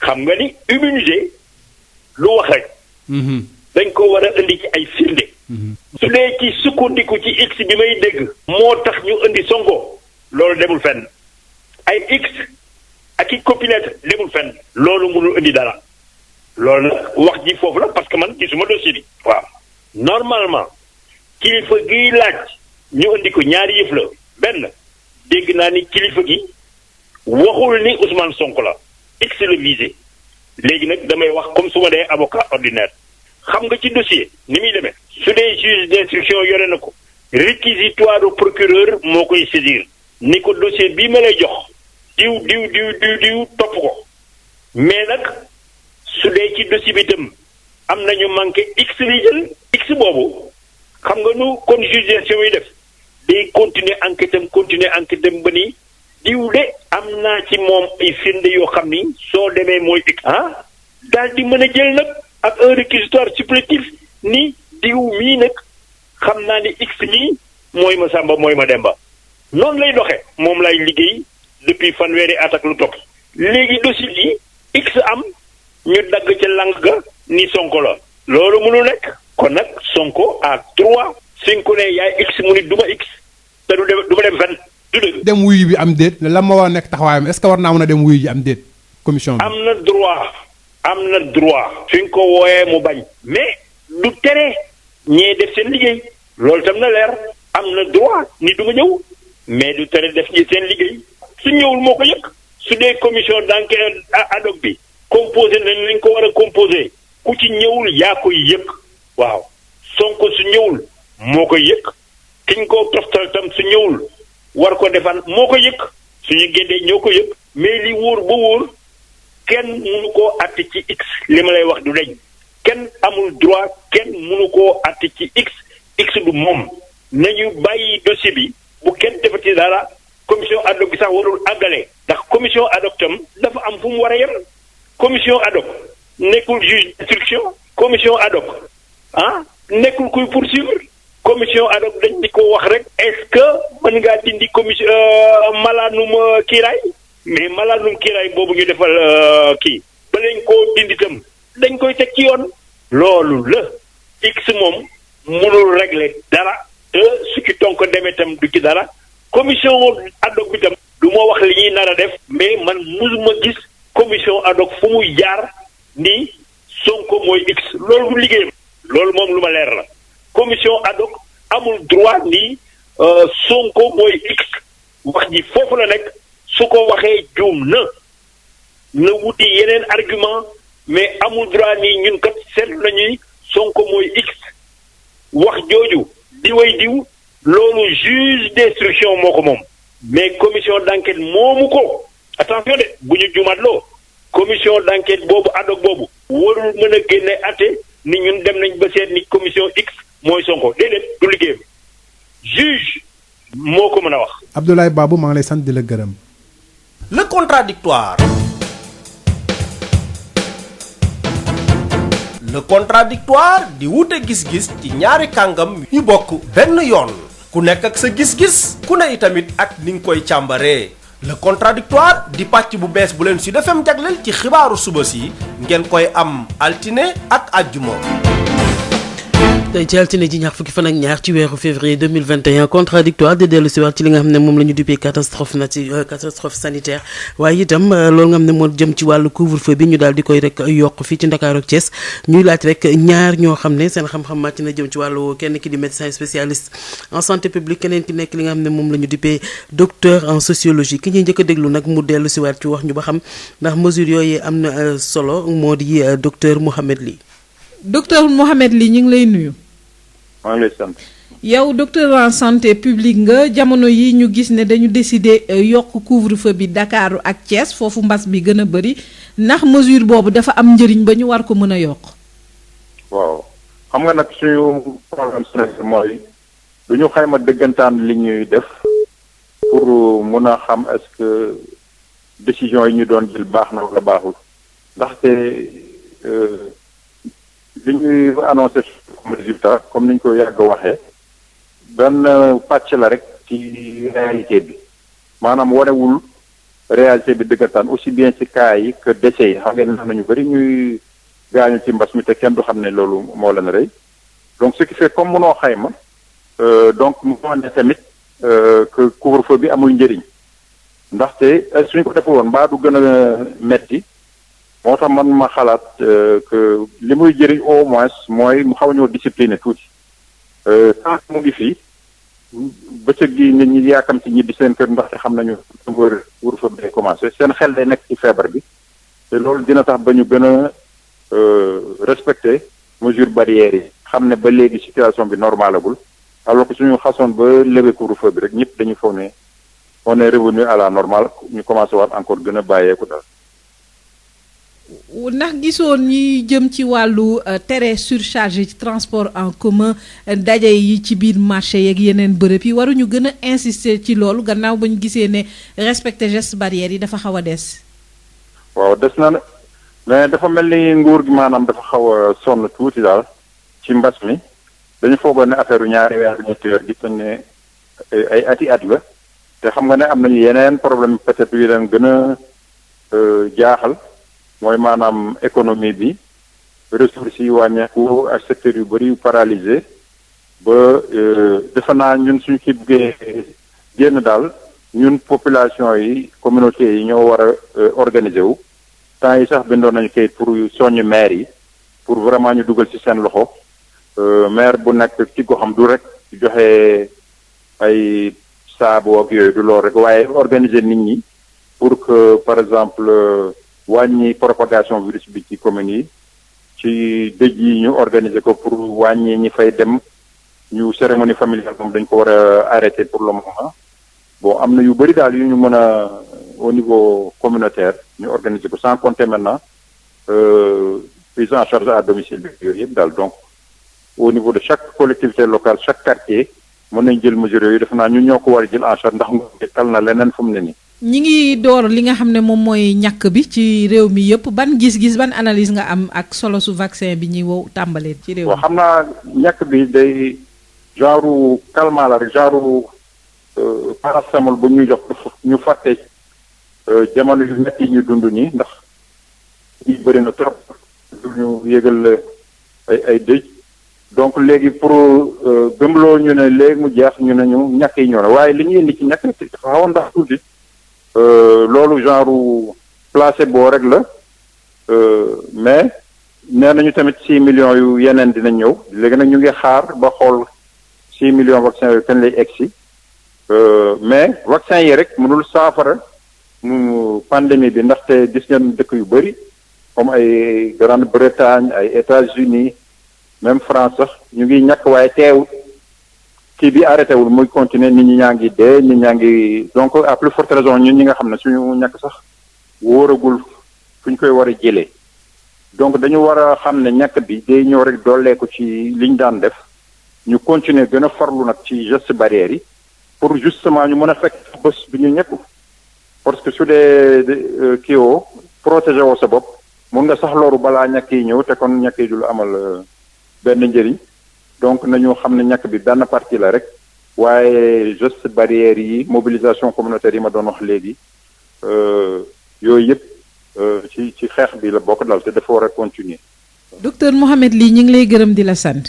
xam nga ni immunité lu wax rek dañ ko war a indi ci ay firnde su dee ci sukkandiku ci x bi may dégg moo tax ñu indi Sonko loolu demul fenn ay x ak i copinette demul fenn loolu mënul indi dara loolu nag wax ji foofu la parce que man gisuma dossier bi waaw normalement kilifa gi laaj ñu indi ko ñaari yëf la benn dégg naa ni kilifa gi waxul ni Ousmane Sonko la x le visé léegi nag damay wax comme su ma dee avocat ordinaire xam nga ci dossier ni muy demee su dee juge d'instruction yore na ko réquisitoire au procureur moo koy saisir ni ko dossier bii ma lay jox diw topp ko mais nag su dee ci dossier bi tam am nañu manqué x li jël x boobu xam nga nu kon juge d'instruction yi def day continuer enquête am ba ni diw de am naa ci moom ay firnde yoo xam ni soo demee mooy x daal di mën a jël nag ak un réquisitoire supplétif ni diw mii nag xam naa ni x mii mooy ma Samba mooy ma Demba noonu lay doxe moom lay liggéey depuis fanweeri at ak lu topp léegi dossier bi x am ñu dagg ca lang ga ni Sonko la loolu mënu nekk kon nag Sonko a droit suñ ko ne yaay x mu ni duma x te du ma dem fenn du dëgg dem wuyu bi am déet la ma war a nekk taxawaayam est-ce que war naa mën a dem wuyu ji am déet commission bi. am na droit suñ ko wooyee mu bañ mais du tere ñee def seen liggéey loolu tam na leer am na droit ni du ma ñëw mais du tere def ñi seen liggéey su ñëwul moo ko yëg su dee commission d'enquête ad hoc bi composé nañ ko war a composé ku ci ñëwul yaa koy yëg waaw Sonko su ñëwul moo koy yëg kiñ ko toftal tam su ñëwul war ko defan moo ko yëg suñu génnee ñoo ko yëg mais li wóor ba wóor kenn mënu koo àtte ci x li ma lay wax du deñ kenn amul droit kenn mënu koo àtte ci x du moom nañu bàyyi dossier bi bu kenn defati dara commission ad hoc bi sax warul àggale ndax commission ad hoc tam dafa am fu mu war a yem commission ad hoc nekkul juge d'instruction commission ad hoc nekkul kuy poursuivre commission ad hoc dañ di ko wax rek est-ce que mën ngaa dindi commission malaanum kiiraay mais malaanum kiiraay boobu ñu defal kii ba lañ koo dindi tam dañ koy teg ci yoon loolu la x moom mënul régler dara te su ci tonk demee tam du ci dara commission ad hoc bi tam du ma wax li ñuy nar a def mais man musuma gis commission ad hoc fu muy jaar ni Sonko mooy x loolu du liggéeyam loolu moom lu ma leer la commission ad hoc amul droit ni Sonko mooy x wax ji foofu la nekk su ko waxee juum na wuti yeneen argument mais amul droit ni ñun kat seetlu nañuy Sonko mooy x wax jooju diway diw loolu juge d'instruction moo ko moom mais commission d'enquête moomu ko attention de bu ñu juumatloo commission d'enquête boobu ad hoc boobu warul mën a génne atte ni ñun dem nañ ba seet ni commission x mooy Sonko déedéet du liggéeyam juge moo ko mën a wax. Abdoulaye Babou maa ngi lay sant di la gërëm. Le contradictoire. Le contradictoire di wute gis-gis ci ñaari kàngam yu bokk benn yoon ku nekk ak sa gis-gis ku ne itamit ak ni nga koy càmbaree. Le contradictoire di pàcc bu bees bu leen Sud FM jagleel ci xibaaru suba si ngeen koy am altine ak àjjuma. tey ci altine ji ñaar fukki fan ak ñaar ci weeru février 2021 contradictoire di dellu si waat ci li nga xam ne moom la ñu duppee catastrophe sanitaire waaye itam loolu nga xam ne moo jëm ci wàllu couvre-feu bi ñu daal di koy rek yokk fii ci Ndakaaru ak Thiès ñuy laaj rek ñaar ñoo xam ne seen xam-xam màcc na jëm ci wàllu kenn ki di médecin spécialiste en santé publique keneen ki nekk li nga xam ne moom la ñu duppee docteur en sociologie ki ñuy njëkk a déglu nag mu dellu si waat ci wax ñu ba xam ndax mesure yooyu am na solo moo di docteur Mouhamed Ly. docteur Mouhamed Ly ñu ngi lay nuyu. maa ngi lay sant. yow docteur en santé publique nga jamono yi ñu gis ne dañu décider yokk couvre-feu bi Dakar ak Thiès foofu mbas bi gën a bëri ndax mesure boobu dafa am njëriñ ba ñu war ko mën a yokk. waaw xam nga nag suñu problème Sénégal mooy du ñu xayma dëggantaan li ñuy def pour mun a xam est-ce que décision yi ñu doon jël baax na wala baaxul ndaxte li ñuy annoncé comme résultat comme ni ñu ko yàgg waxee benn pàcc la rek ci réalité bi maanaam wanewul réalité bi dëggantaan aussi bien ci cas yi que décès yi xam ngeen ne nañu bëri ñuy gaañu ci mbas mi te kenn du xam ne loolu moo leen rey donc ce qui fait comme mënoo xayma donc mënoo ne tamit que couvre-feu bi amul njëriñ ndaxte suñu ko defe woon mbaa du gën a metti moo tax man ma xalaat que li muy jëriñ au moins mooy mu xaw a ñoo discipliné tuuti tant que mu ngi fii bëccëg gi nit ñi yaakamti ñibbi seen kër ndaxte xam nañu couvre-feu bi day commencé seen xel day nekk ci feebar bi te loolu dina tax ba ñu gën a respecter mesures barrières yi xam ne ba léegi situation bi normalagul alors que suñu xasoon ba lever couvre-feu bi rek ñëpp dañu foog ne on est revenu à la normale ñu commencé waat encore gën a bàyyeeku daal. ndax gisoon ñi jëm ci wàllu tere surcharge ci transport en commun daje yi ci biir marché yeeg yeneen bërëb yi waruñu gën a insister ci loolu gannaaw ba ñu gisee ne respecter gestes barrières yi dafa xaw a des. waaw des na mais dafa mel ni nguur gi maanaam dafa xaw a sonn tuuti daal ci mbas mi dañu foogoon ne affaire yu ñaari weer ñetti weer gis nañ ne ay ati at la te xam nga ne am nañu yeneen problème peut-être yu leen gën a jaaxal. mooy maanaam économie bi ressources yi wàññeeku ak secteur yu bëri yu paralysé ba defe naa ñun suñu ci buggee génn daal ñun population yi communauté yi ñoo war a organiser wu temps yi sax bindoon nañu kayit pour soññ maire yi pour vraiment ñu dugal ci seen loxo maire bu nekk ci goxam du rek joxe ay saabu ak yooyu du loolu rek waaye organiser nit ñi pour que par exemple wàññi propagation virus bi ci communes yi ci dëj yi ñu organiser ko pour wàññi ñi fay dem ñu cérémonie familiale moom dañ ko war a arrêter pour le moment bon am na yu bëri daal yu ñu mën a au niveau communautaire ñu organiser ko sans compter maintenant prise en charge à domicile bi yooyu yëpp daal donc au niveau de chaque collectivité locale chaque quartier mën nañ jël mesures yooyu def naa ñun ñoo ko war a jël en charge ndax nga tal na leneen fu mu ne nii. ñi ngi door li nga xam ne moom mooy ñàkk bi ci réew mi yëpp ban gis-gis ban analyse nga am ak solo su vaccin bi ñuy wow tàmbalee ci réew mi. waaw xam naa ñàkk bi day genre calmant la rek genre paracétamol bu ñuy jox ñu fàtte jamono yu métti yi ñu dund nii ndax yi bëri na trop du ñu yëgal ay dëj donc léegi pour gëmloo ñu ne léegi mu jeex ñu ne ñu ñàkk yi ñëw na waaye li ñu indi ci ñàkk xawoon ndax tuuti. loolu genre placebo rek la mais nee nañu tamit 6 millions yu yeneen dinañ ñëw léegi nag ñu ngi xaar ba xool 6 millions vaccin yooyu kañ lay egsi mais vaccin yi rek mënul saafara mu pandémie bi ndaxte gis ngeen dëkk yu bëri comme ay Grande-Bretagne ay États-Unis même France sax ñu ngi ñàkk waaye teewul kii bi arrêté wul muy continuer nit ñi ñaa ngi dee nit ñaa ngi donc à plus forte raison ñun ñi nga xam ne suñu ñàkk sax wóoragul fu ñu koy war a jëlee donc dañu war a xam ne ñàkk bi day ñëw rek dooleeku ci liñ daan def ñu continuer gën a farlu nag ci gestes barrières yi pour justement ñu mën a fekk bés bi ñu ñëkku parce que su dee kii woo protéger woo sa bopp mun nga sax loru balaa ñàkk yi ñëw te kon ñàkk yi du la amal benn njëriñ donc nañu xam ne ñàkk bi benn partie la rek waaye gestes barrières yi mobilisation communautaire yi ma doon wax léegi yooyu yëpp ci xeex bi la bokk daal te dafa war a continuer. docteur Mouhamed Ly ñu ngi lay gërëm di la sant.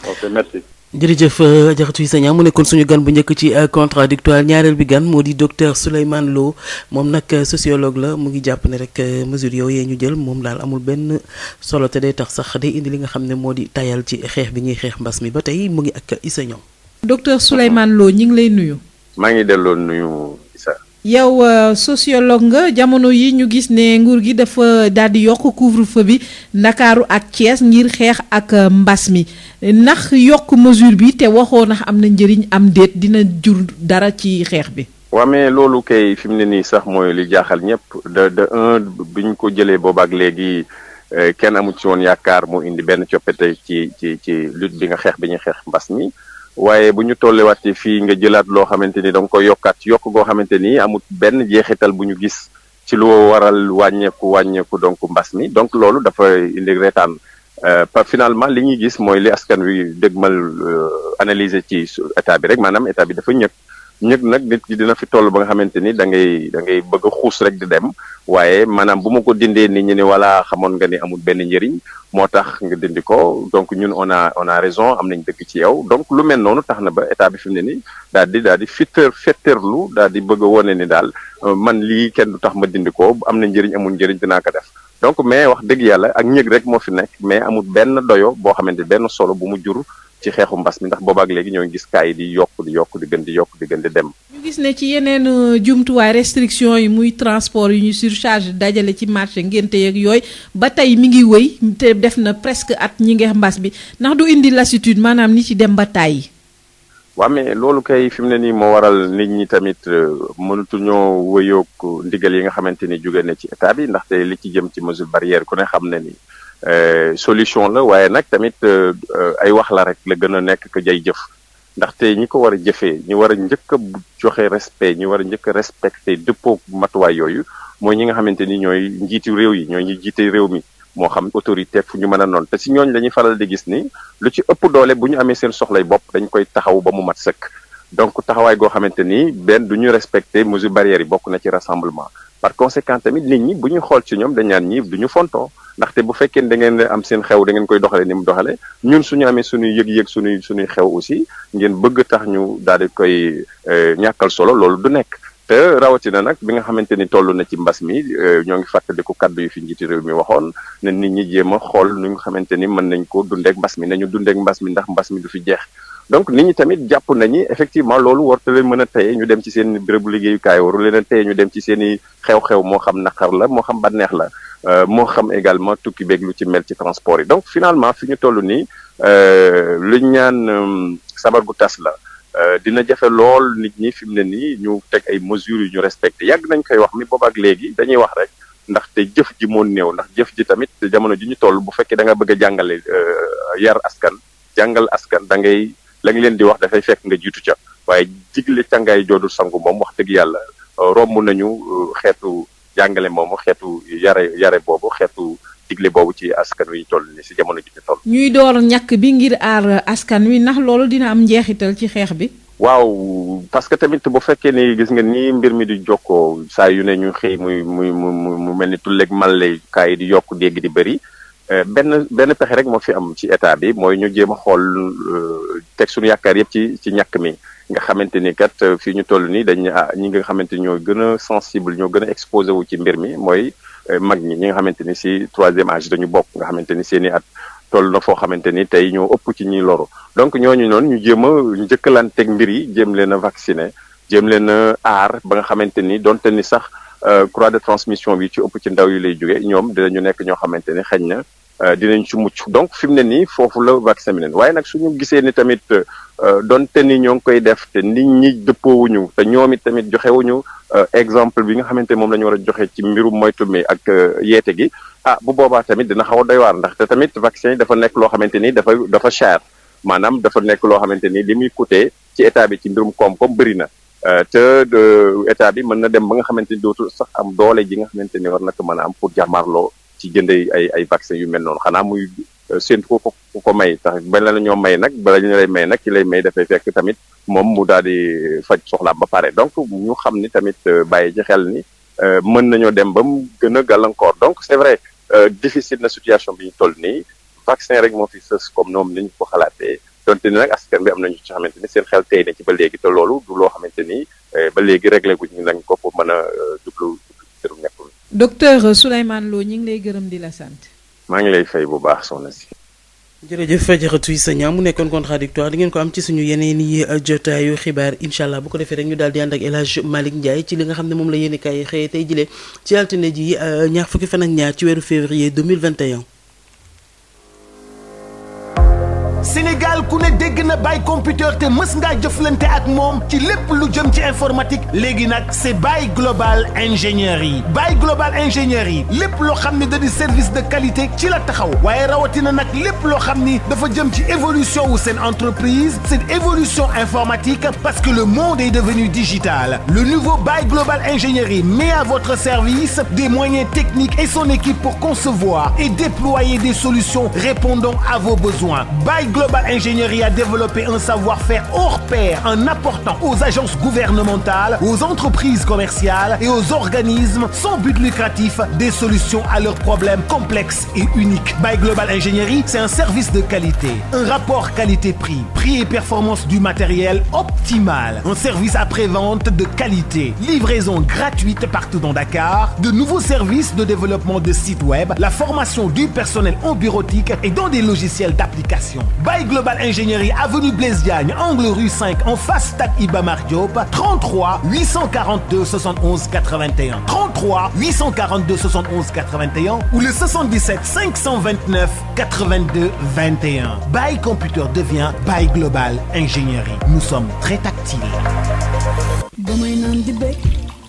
ok merci. jërëjëf Diakhatou Issa Niang mu nekkoon suñu gan bu njëkk ci contradictoire ñaareel bi gan moo di docteur Souleymane Lo moom nag sociologue la mu ngi jàpp ne rek mesures yooyu ñu jël moom daal amul benn solo te day tax sax day indi li nga xam ne moo di tayal ci xeex bi ñuy xeex mbas mi ba tey mu ngi ak Issa Niang. docteur Souleymane Lo ñu ngi lay nuyu. maa ngi delloo nuyu Issa. yow sociologue nga jamono yi ñu gis ne nguur gi dafa daal di yokk couvre-feu bi Ndakaaru ak Thiès ngir xeex ak mbas mi ndax yokk mesure bi te waxoo ndax am na njëriñ am déet dina jur dara ci xeex bi. waaw mais loolu kay fi mu ne nii sax mooy li jaaxal ñëpp de un bi ñu ko jëlee boobaak léegi kenn amu ci woon yaakaar mu indi benn coppite ci lutte bi nga xeex bi ñuy xeex mbas mi. waaye bu ñu tollewaatee fii nga jëlaat loo xamante ni da nga koy yokkaat yokk goo xamante ni amul benn jeexital bu ñu gis ci lu waral wàññeeku donc mbas mi donc loolu dafa indi reetaan finalement li ñuy gis mooy li askan wi dëgmal analyser ci état bi rek maanaam état bi dafa ñëg nag nit ki dina fi toll ba nga xamante ni da ngay bëgg a xuus rek di dem waaye maanaam bu ma ko dindee nit ñi ni wala xamoon nga ni amul benn njëriñ moo tax nga dindi ko donc ñun on a raison am nañ dëgg ci yow donc lu mel noonu tax na ba état bi fi mu ne ni daal di fetterlu daal di bëgg a wone ni daal man lii kenn du tax ma dindi ko am na njëriñ amul njëriñ dinaa ko def donc mais wax dëgg yàlla ak ñëg rek moo fi nekk mais amul benn doyo boo xamante benn solo bu mu jur ci xeexu mbas mi ndax boobaak léegi ñoo ngi gis cas yi di yokk di gën di dem. ñu gis ne ci yeneen jumtuwaay restriction yi muy transport yu ñu surcharge dajale ci marché ngénte yeeg yooyu ba tey mi ngi wëy te def na presque at ñi ngeex mbas bi ndax du indi lassitude maanaam ni ci dem ba tàyyi. waaw mais loolu kay fi mu ne nii moo waral nit ñi tamit mënatuñoo wëyoog ndigal yi nga xamante ni jóge na ci état bi ndaxte li ci jëm ci mesure barrière ku ne xam na ni solution la waaye nag tamit ay wax la rek la gën a nekk que jay jëf ndaxte ñi ko war a jëfee ñi war a njëkk a joxe respect ñi war a njëkk a respecté dëppoo matuwaay yooyu mooy ñi nga xamante ni ñooy njiitu réew yi ñooy ñi jiite réew mi moo xam autorité fu ñu mën a noonu te si ñooñ lañuy faral di gis ni lu ci ëpp doole bu ñu amee seen soxlay bopp dañ koy taxaw ba mu mat sëkk donc taxawaay goo xamante ni benn du ñu respecté mesure barrière yi bokk na ci rassemblement par conséquent tamit nit ñi bu ñu xool ci ñoom dañ naan ñi du ñu fontoo ndaxte bu fekkee da ngeen am seen xew da ngeen koy doxale ni mu doxale ñun suñu amee suñuy yëg-yëg suñuy xew aussi ngeen bëgg tax ñu daal di koy ñàkkal solo loolu du nekk te rawatina nag bi nga xamante ni toll na ci mbas mi ñoo ngi fàttaliku kaddu yu fi njiiti réew mi waxoon ne nit ñi jéem a xool nu nga xamante ni mën nañ ko dundeek mbas mi nañu dundeek mbas mi ndax mbas mi du fi jeex donc nit ñi tamit jàpp nañu effectivement loolu warta leen mën a teye ñu dem ci seen bérébu liggéeyukaay waru leen a teye ñu dem ci seen i xew-xew moo xam naqar la moo xam bànneex la moo xam également tukki beeg lu ci mel ci transport yi donc finalement fi ñu toll nii luñ ñaan sabar gu tas la dina jafe lool nit ñi fi mu ne nii ñu teg ay mesures yu ñu respecté yàgg nañ koy wax mi boobaak léegi dañuy wax rek ndaxte jëf ji moo néew ndax jëf ji tamit jamono ji ñu toll bu fekkee da nga bëgg a jàngale yar askan jàngal askan da ngay la nga leen di wax dafay fekk nga jiitu ca waaye jigle càngaay joodul sangu moom wax dëgg yàlla romb nañu xeetu jàngale moomu xeetu yare boobu xeetu digle boobu ci askan wi toll ni si jamono ji ñu toll. ñuy door ñàkk bi ngir aar askan wi ndax loolu dina am njeexital ci xeex bi. waaw parce que tamit bu fekkee ni gis nga ni mbir mi di jokkoo saa yu ne ñu xëy mu mel ni tulleeg màlle kaa yi di yokk dégg di bëri benn pexe rek moo fi am ci état bi mooy ñu jéem a xool teg suñu yaakaar yëpp ci ñàkk mi nga xamante ni kat fii ñu toll nii dañ ñi nga xamante ni ñoo gën a sensible ñoo gën a exposé wu ci mbir mi mooy mag ñi nga xamante ni si troisième âge dañu bokk nga xamante ni seen i at toll na foo xamante ni tey ñoo ëpp ci ñiy loru donc ñooñu noonu ñu jéem a njëkkalanteeg mbir yi jéem leen a vacciner jéem leen a aar ba nga xamante ni donte ni sax croix de transmission bi ci ëpp ci ndaw yi lay jóge ñoom dinañu nekk ñoo xamante ni xëy na dinañ ci mucc donc fi mu ne nii foofu la vaccin bi leen waaye nag suñu gisee ni tamit donte ni ñoo ngi koy def te nit ñi dëppoowuñu te ñoom it tamit joxewuñu exemple bi nga xamante moom la ñu war a joxe ci mbirum moytu mi ak yeete gi bu boobaa tamit dina xaw a doy waar ndax te tamit vaccin yi dafa nekk loo xamante ni dafa cher maanaam dafa nekk loo xamante ni li muy coûter ci état bi ci mbirum koom-koom bëri na te état bi mën na dem ba nga xamante ni dootul sax am doole ji nga xamante ni war na ko mën a am pour jàmmarloo ci jëndee ay vaccin yu mel noonu xanaa muy seen ku ko may tax bala la ñoo may nag bala ñu lay may nag ki lay may dafay fekk tamit moom mu daal di faj soxlaam ba pare donc ñu xam ni tamit bàyyi ci xel ni mën nañoo dem ba mu gën a gàllankoor donc c'est vrai difficile na situation bi ñu toll nii vaccin rek moo fi sës comme ñoom ni ñu ko xalaatee donte ni nag askan bi am nañu ci xamante ni seen xel tey na ci ba léegi te loolu du loo xamante ni ba léegi réglé guñ nañ ko pour mën a jublu jëru nekkul. docteur Souleymane Lo ñu ngi lay gërëm di la sant. maa ngi lay fay bu baax soxna si. jërëjëf Fajaratu Issa Niang mu nekkoon contradictoire di ngeen ko am ci suñu yeneen yi jotaayu xibaar incha allah bu ko defee rek ñu daal di ànd ak El Hadj Malick Ndiaye ci li nga xam ne moom la yéen kay xëyee tey jile ci altine ji ñaar fukki fan ak ñaar ci weeru février 2021. Sénégal ku ne dégg na Baye computer te mës ngaa jëflante ak moom ci lépp lu jëm ci informatique léegi nag c'est Baye Global Ingénierie Baye Global Ingénierie lépp loo xam ne da di service de qualité ci la taxaw waaye rawatina nag lépp loo xam ni dafa jëm ci évolution wu seen entreprise cette évolution informatique parce que le monde est devenu digital le nouveau Baye Global Ingénierie met à votre service des moyens techniques et son équipe pour concevoir et déployer des solutions répondant à vos besoins Baye Global Ingénierie a développé un savoir-faire hors pair en apportant aux agences gouvernementales, aux entreprises commerciales et aux organismes sans but lucratif des solutions à leurs problèmes complexes et uniques. Baye Global Ingénierie, c'est un service de qualité, un rapport qualité-prix, prix et performance du matériel optimal, un service après-vente de qualité, livraison gratuite partout dans Dakar, de nouveaux services de développement de sites web, la formation du personnel en bureautique et dans des logiciels d'application. Baye Global Ingénierie avenue Blaise Diagne angle rue 5 en face stade Iba Mar Diop 33 842 71 81 33 842 71 81 ou le 77 529 82 21. Baye Computer devient Baye Global Ingénierie. Nous sommes très tactiles.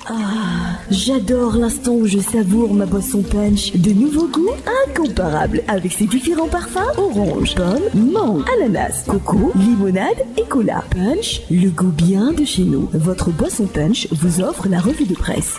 Ah, j'adore l'instant où je savoure ma boisson punch. De nouveaux goûts incomparables avec ses différents parfums: orange, pomme, mangue, ananas, coco, limonade et cola. Punch, le goût bien de chez nous. Votre boisson punch vous offre la revue de presse.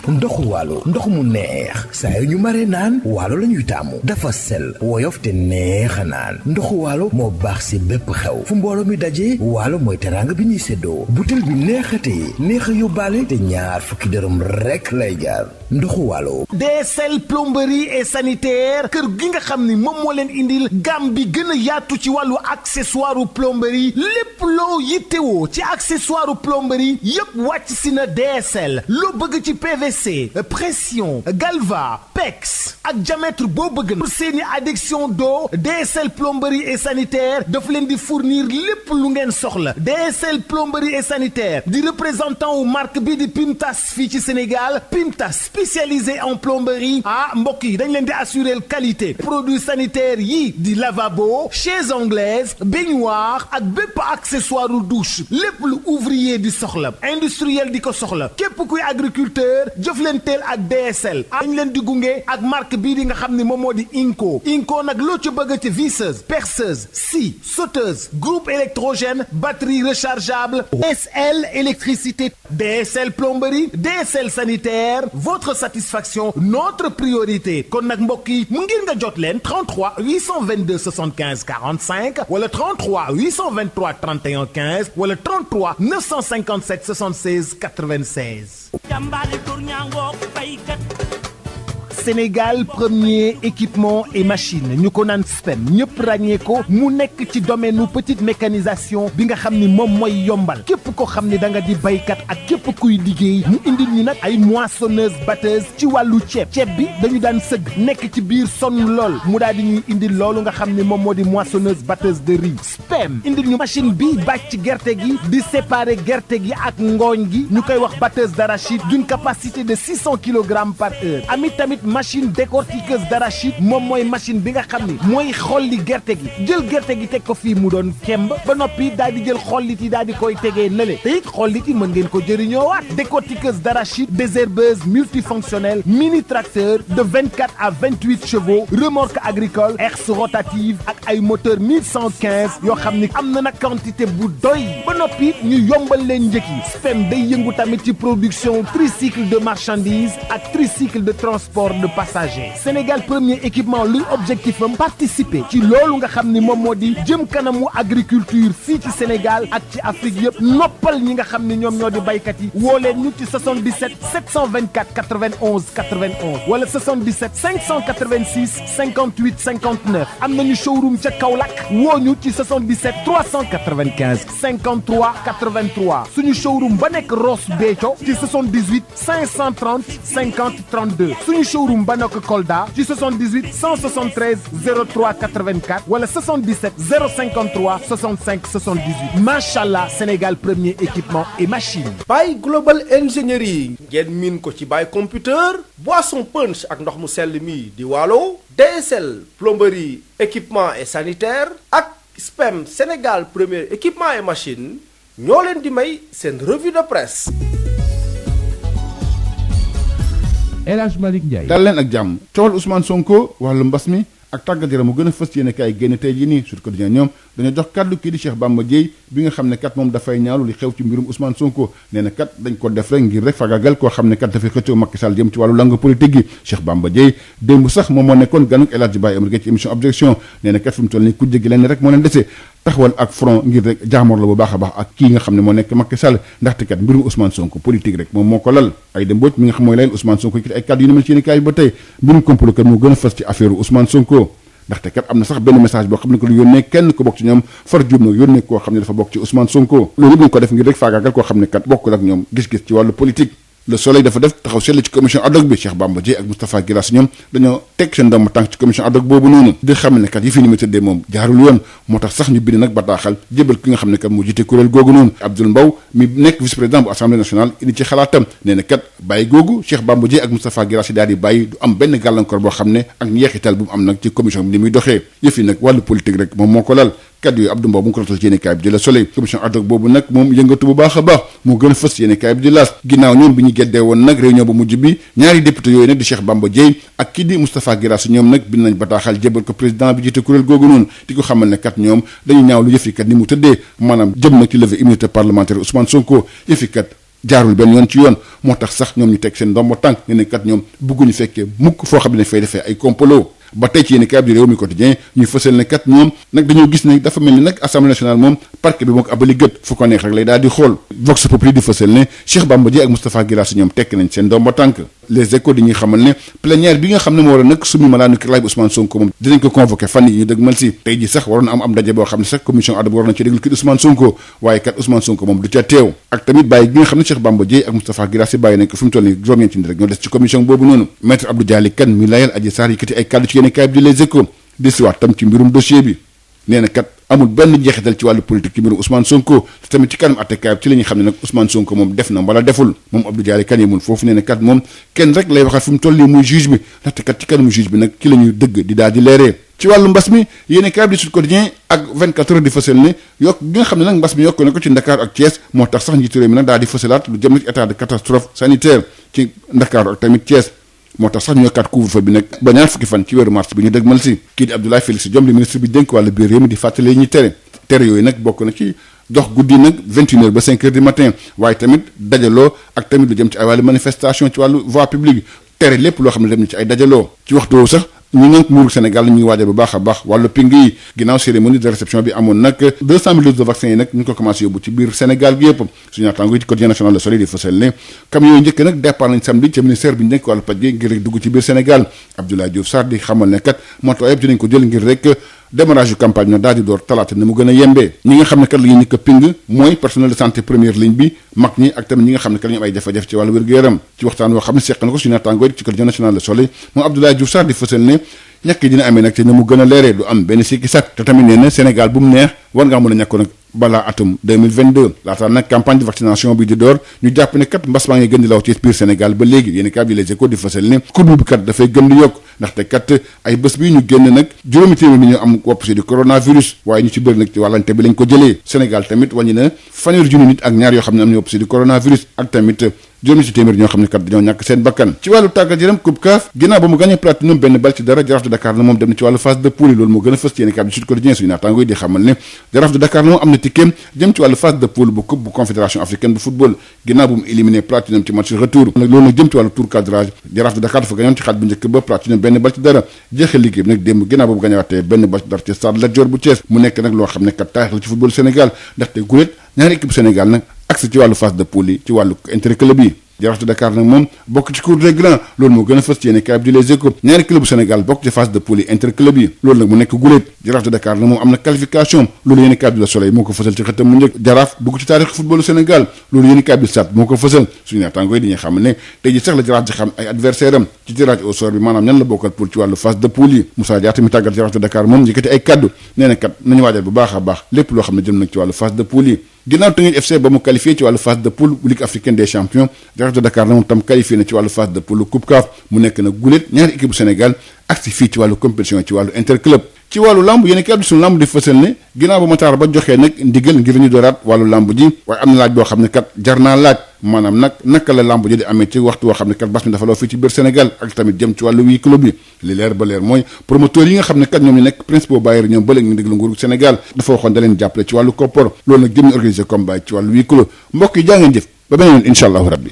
ndoxu waalo ndox mu neex saa yu ñu mare naan waalo la ñuy taamu dafa sel woyof te neex a naan ndoxu waalo moo baax si bépp xew fu mbooloo mi daje waalo mooy teraanga bi ñuy séddoo butel bi neexatee neex a yóbbaale te ñaar fukki dërëm rekk lay jaar ndoxu waalo. DSL plomberie et sanitaire kër gi nga xam ni moom moo leen indil gamme bi gën a yaatu ci wàllu accessoire plomberie lépp loo yittewoo ci accessoire plomberie yëpp wàcc si na DSL loo bëgg ci PVC pression galva pex ak diamètre boo bëgg na pour seeni adduction d'eau DSL plomberie et sanitaire daf leen di fournir lépp lu ngeen soxla DSL plomberie et sanitaire di représentant wu marque bi di Pimtas fii ci Sénégal Pimtas spécialisé en plomberie mbokk yi dañ leen di assurer qualité produits sanitaires yi di lavabo chaises anglaises baignoire ak bépp accessoire u douche lépp lu ouvrier di soxla industriel di ko soxla képp kuy agriculteur jëflanteel ak DSL dañ leen di gunge ak marque bii di nga xam ne moom moo di Inco nag loo ci bëgg ci visseuse perceuse scie sauteuse groupe électrogène batterie rechargeable DSL électricité DSL plomberie DSL sanitaire votre satisfaction notre priorité kon nag mbokk yi mu ngir nga jot leen 33 822 75 45 wala 33 823 31 15 wala 33 957 76 96. Sénégal premier équipement et machine ñu ko naan SPEM ñëpp ràññee ko mu nekk ci domaine u petite mécanisation bi nga xam ni moom mooy yombal képp ko xam ni da nga di baykat ak képp kuy liggéey mu indil ñu nag ay moissonneuse batteuse ci wàllu ceeb bi dañu daan sëgg nekk ci biir sonn lool mu daal di ñuy indil loolu nga xam ni moom moo di moissonneuse batteuse de riz SPEM indil ñu machine bi bàcc gerte gi di séparer gerte gi ak ngooñ gi ñu koy wax batteuse d'arachide d'une capacité de 600 kg par heure amit tamit machine décortiqueuse d'arachide moom mooy machine bi nga xam ni mooy xolli gerte gi jël gerte gi teg ko fii mu doon kemb ba noppi daal di jël xollit yi daal di koy tegee nële te it xollit yi mën ngeen ko jëriñoowaat décortiqueuse d'arachide désherbeuse multifonctionnelle mini tracteur de 24 à 28 chevaux remorque agricole herse rotative ak ay moteur 1115 yoo xam ni am na nag quantité bu doy ba noppi ñu yombal leen njëkk yi SPEM day yëngu tamit ci production tricycle de marchandises ak tricycle de transport de passagers Sénégal premier équipement luy objectif am participer ci loolu nga xam ni moom moo di jëm kanamu agriculture fii ci Sénégal ak ci Afrique yëpp noppal ñi nga xam ni ñoom ñoo di baykat yi woo leen ñu ci 77 724 91 91 wala 77 586 58 59 am nañu showroom ca Kaolack woo ñu ci 77 395 53 83 suñu showroom ba nekk Ross Béthio ci 78 530 50 32 suñu showroom ba nekk Kolda ci 78 173 03 84 wala 77 053 65 78 machallah Sénégal premier équipement et machine. Baye Global Ingénierie ngeen miin ko ci Baye Computer boisson punch ak ndox mu sell mi di Waalo DSL plomberie équipement et sanitaire ak SPEM Sénégal premier équipement et machine ñoo leen di may seen revue de presse. El Hadj Malick Ndiaye. dal leen ak jàmm coowal Ousmane Sonko wàllu mbas mi ak tàggat yaram mu gën a fës yéene kaay génn tey jii nii Sud Quotidien ñoom dañoo jox kàddu kii di Cheikh Bamba Dièye bi nga xam ne kat moom dafay ñaalu li xew ci mbirum Ousmane Sonko nee na kat dañ ko def rek ngir rek fagagal koo xam ne kat dafay xëccoo Macky Sall jëm ci wàllu langue politique gi Cheikh Bamba Dièye démb sax moom moo nekkoon ganuk El Hadji Baye Amérique ci émission objection nee na kat fi mu toll nii ku jéggi leen rek moo leen dese taxawal ak front ngir rek jaamoor la bu baax a baax ak kii nga xam ne moo nekk Macky Sall ndaxte kat mbirum Ousmane Sonko politique rek moom moo ko lal ay dem Mbodj mi nga xam mooy layel Ousmane Sonko yi ay kàddu yu ni mel ci yéene kaay bi ba tey mbirum complot kat moo gën a fës ci affaire Ousmane Sonko ndaxte kat am na sax benn message boo xam ne ko lu yónnee kenn ko bokk ci ñoom far juum nag yónnee koo xam ne dafa bokk ci Ousmane Sonko loolu yëpp ñu ko def ngir rek faagaagal koo xam ne kat bokkul ak ñoom gis-gis ci wàllu politique Le Soleil dafa def taxaw seetlu ci commission ad hoc bi Cheikh Bamba Dièye ak Moustapha Guirassy ñoom dañoo teg seen ndomba tànk ci commission ad hoc boobu noonu di xam ne kat yi fi ni mu tëddee moom jaarul yoon moo tax sax ñu bind nag bataaxal jébal ki nga xam ne kat mu jiite kuréel googu noonu Abdoul Mbow mi nekk vice président bu assemblée nationale indi ci xalaatam nee na kat bàyyi googu Cheikh Bamba Dièye ak Moustapha Guirassy daal di bàyyi du am benn gàllankoor boo xam ne ak njeexital bu mu am nag ci commission bi ni muy doxee yëf yi nag wàllu politique rek moom moo ko lal kaddu yooyu Abdou Mbow mu ngi ko rotal ci yéenekaay bi di Le Soleil commission ad hoc boobu nag moom yëngatu bu baax a baax moo gën a fës yéenekaay bi di L'As ginnaaw ñoom bi ñu geddee woon nag réunion bu mujj bi ñaari député yooyu nag di Cheikh Bamba Dièye ak kii di Moustapha Guirassy ñoom nag bind nañ bataaxal jébal ko président bi jiite kuréel googu noonu di ko xamal ne kat ñoom dañu ñaaw lu yëfi kat ni mu tëddee maanaam jëm nag ci levée immunité parlementaire Ousmane Sonko yëfi kat jaarul benn yoon ci yoon moo tax sax ñoom ñu teg seen ndombo tànk ne kat ñoom bëgguñu fekkee mukk foo xam ne fay defee ay complot ba tey ci yéen kaay bi di réew mi quotidien ñuy fësal ne kat ñoom nag dañoo gis ne dafa mel ni nag assemblée nationale moom parquet bi moo ko abali gët fu ko neex rek lay daal di xool Vox Populi di fësal ne Cheikh Bamba Dièye ak Moustapha Guirassy ñoom tekk nañ seen ndomba tànk les échos di ñuy xamal ne plénière bi nga xam ne moo war a nag sumi malaanu kilaay bi Ousmane Sonko moom dinañ ko convoqué fan yi ñu dëgmal si tey ji sax waroon am daje boo xam ne sax commission ad hoc war nañ ci déglu kii Ousmane Sonko waaye kat Ousmane Sonko moom du ca teew ak tamit bàyyi gi nga xam ne Cheikh Bamba Dièye ak Moustapha Guirassy bàyyi nañ ko fi mu toll nii juróom-ñeenti nit rek ñoo des ci commission boobu noonu maître Abdou Dialy Kane mi layal Adji Sarr yëkkati ay kàddu ci yéen kaay bi di les échos di siwaat tam ci mbirum dossier bi nee na kat amul benn jeexital ci wàllu politique ci mbirum Ousmane Sonko te tamit ci kanam attekaay bi ci la ñuy xam ne nag Ousmane Sonko moom def na wala deful moom Abdou Dialy Kane yemul foofu nee na kat moom kenn rek lay waxal fi mu toll nii muy juge bi ndaxte kat ci kanamu juge bi nag ci la ñuy dëgg di daal di leeree ci wàllu mbas mi yéen kaay bi di Sud Quotidien ak 24 heures di fësal ne yokk gi nga xam ne nag mbas mi yokk na ko ci Ndakaaru ak Thiès moo tax sax njiitu réew mi nag daal di fësalaat lu jëm na ci état de catastrophe sanitaire ci Ndakaaru ak tamit Thiès moo tax sax ñu yokkaat couvre-feu bi nag ba ñaar fukki fan ci weeru mars bi ñu dëgmal si kii di Abdoulaye Félix Diome di ministre bi dénk wàllu biir réew mi di fàttali ñuy tere yooyu nag bokk na ci dox guddi nag 21h ba 5h du matin waaye tamit dajaloo ak tamit lu jëm ci ay wàllu manifestation ci wàllu voie publique tere lépp loo xam ne dem na ci ay dajaloo ci waxtu woowu sax ñu ngi nguuru Sénégal ñu ngi waajal bu baax a baax wàllu ping yi ginnaaw cérémonie de réception bi amoon nag 200 000 doses de vaccin yi nag ñu ngi ko commencé yóbbu ci biir Sénégal gi yëpp suñu naataango yi ci quotidien national Le Soleil di fësal ne camion yooyu njëkk nag départ nañ samedi ca ministère bi ñu nekk wàllu paj gi ngir rek dugg ci biir Sénégal Abdoulaye Diouf Sarr di xamal ne kat matuwaay yëpp dinañ ko jël ngir rek démarrage yu campagne na daal di door talaata na mu gën a yembee ñi nga xam ne kat la ñu ko ping mooy personnel de santé première ligne bi mag ñi ak tamit ñi nga xam ne kat ñu am ay jafe-jafe ci wàllu wér-gu-yaram ci waxtaan woo xam ne seq na ko suñu naataango yi ci quotidien national Le Soleil moom Abdoulaye Diouf Sarr di fësal ne ñàkk dina amee nag te na mu gën a leeree du am benn sikki sak te tamit nee na Sénégal bu mu neex war ngaa mën a ñàkk nag balaa atum 2022 laataa nag campagne de vaccination bi di door ñu jàpp ne kat mbas maa ngi gën di law ci biir Sénégal ba léegi yéen kat bi Les Échos di fësal ne courbe bi kat dafay gën di yokk ndaxte kat ay bés bi ñu génn nag juróomi téeméer bi ñu am wopp si di coronavirus waaye ñu ci bëri nag ci wàllante bi lañ ko jëlee Sénégal tamit wàññi na fanweeri junni nit ak ñaar yoo xam ne am ñu wopp si di coronavirus ak tamit juróomi ci téeméer ñoo xam ne kat dañoo ñàkk seen bakkan ci wàllu tàggat yaram coupe CAF ginnaaw ba mu gagné Platinum benn bal ci dara Jaraaf de Dakar na moom dem na ci wàllu phase de poule loolu moo gën a fës ci yéen kat bi Sud Quotidien suñu naataango yi di xamal ne Jaraaf de Dakar na moom am na tikkeem jëm ci wàllu phase de poule bu coupe bu confédération africaine bu football ginnaaw bu mu éliminé Platinum ci match retour loolu nag jëm ci wàllu tour cadrage Jaraaf de Dakar dafa gañoon ci xaaj bu njëkk ba Platinum benn bal ci dara jeexal liggéey bi nag démb ginnaaw boobu gañewaatee benn bal ci dara ci stade Lat Dior bu Thiès mu nekk nag loo xam ne kat taarix la ci football Sénégal ndaxte guléet ñaari équipe Sénégal nag accès ci wàllu phase de poule yi ci wàllu interclub yi Jaraaf de Dakar nag moom bokk ci cour des grands loolu moo gën a fës ci yéen kaay bi di Les Échos ñaari club Sénégal bokk ci phase de poule yi interclub yi loolu nag mu nekk guléet Jaraaf de Dakar nag moom am na qualification loolu yéen kaay bi Le Soleil moo ko fësal ci xëtam mu njëkk Jaraaf dugg ci taarix footballu Sénégal loolu yéen kaay bi Stades moo ko fësal suñu naataango yi dañuy xam ne tey ji sax la Jaraaf di xam ay adversaire am ci tirage au sort bi maanaam ñan la bokkal poule ci wàllu phase de poule yi Moussa Diatta mi tàggat Jaraaf de Dakar moom yëkkati ay kaddu nee na kat nañu waajal bu baax a baax lépp loo xam ne jëm nag ci wàllu phase de poule yi ginnaaw Teungueth FC ba mu qualifié ci wàllu phase de poule bu Ligue africaine des champions Jaraaf de Dakar na moom tam qualifié na ci wàllu phase de poule coupe CAF mu nekk nag guléet ñaari équipe bu Sénégal ak si fii ci wàllu compétition ci wàllu interclub ci wàllu lamb yéen kii suñu lamb di fësal ne ginnaaw ba Matar ba joxee nag ndigal ngir ñu dooraat wàllu lamb ji waaye am na laaj boo xam ne kat jar naa laaj maanaam nag naka la lamb ji di amee ci waxtu woo xam ne kat bas mi dafa loo fii ci biir Sénégal ak tamit jëm ci wàllu wii club bi li leer ba leer mooy promoteur yi nga xam ne kat ñoom ñu nekk principaux bailleurs ñoom ba léegi ñu déglu nguuru Sénégal dafa waxoon da leen jàppale ci wàllu koppor loolu nag jëm ñu organiser combat ci wàllu wii club mbokk yi jaa ngeen jëf ba beneen yoon incha allahu rabbi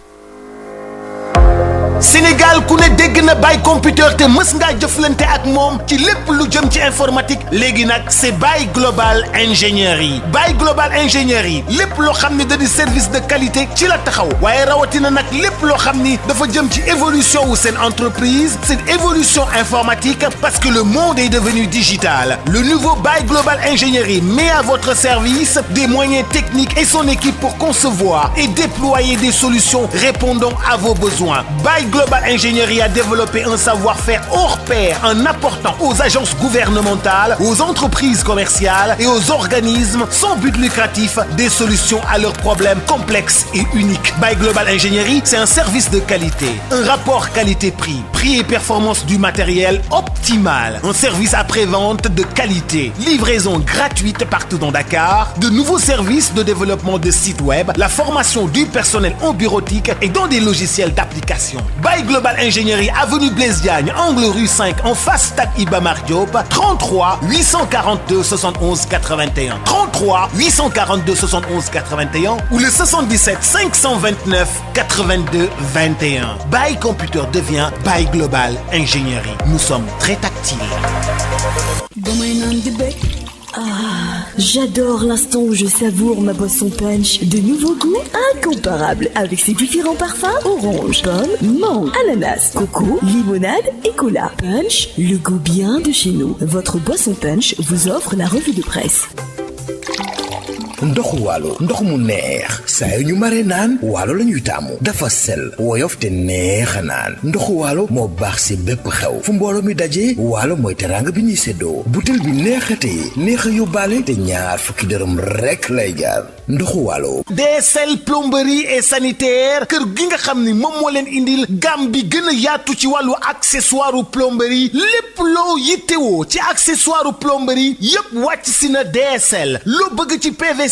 Sénégal ku ne dégg na Baye computer te mës ngaa jëflante ak moom ci lépp lu jëm ci informatique léegi nag c'est Baye Global Ingénierie Baye Global Ingénierie lépp loo xam ni da di service de qualité ci la taxaw waaye rawatina nag lépp loo xam ni dafa jëm ci évolution wu seen entreprise cette évolution informatique parce que le monde est devenu digital. Le nouveau Baye Global Ingénierie met à votre service des moyens techniques et son équipe pour concevoir et déployer des solutions répondant à vos besoins. Baye Global Ingénierie a développé un savoir-faire hors pair en apportant aux agences gouvernementales, aux entreprises commerciales et aux organismes sans but lucratif des solutions à leurs problèmes complexes et uniques. Baye Global Ingénierie, c'est un service de qualité, un rapport qualité-prix, prix et performance du matériel optimal, un service après-vente de qualité, livraison gratuite partout dans Dakar, de nouveaux services de développement de sites web, la formation du personnel en bureautique et dans des logiciels d'application. Baye Global Ingénierie, avenue Blaise Diagne, angle rue 5, en face stade Iba Mar Diop, 33 842 71 81. 33 842 71 81 ou le 77 529 82 21. Baye Computer devient Baye Global Ingénierie. Nous sommes très tactiles. J'adore l'instant où je savoure ma boisson punch. De nouveaux goûts incomparables avec ses différents parfums: orange, pomme, mangue, ananas, coco, limonade et cola. Punch, le goût bien de chez nous. Votre boisson punch vous offre la revue de presse. ndoxu waalo ndox mu neex saa yu ñu mare naan waalo la ñuy taamu dafa sel woyof te neex a naan ndoxu waalo moo baax si bépp xew fu mbooloo mi daje waalo mooy teraanga bi ñuy séddoo butel bi neexatee neex a yóbbaale te ñaar fukki dërëm rekk lay jaar ndoxu waalo. DSL plomberie et sanitaire kër gi nga xam ni moom moo leen indil gamme bi gën a yaatu ci wàllu accessoire plomberie lépp loo yittewoo ci accessoire plomberie yépp wàcc si na DSL loo bëgg ci PVC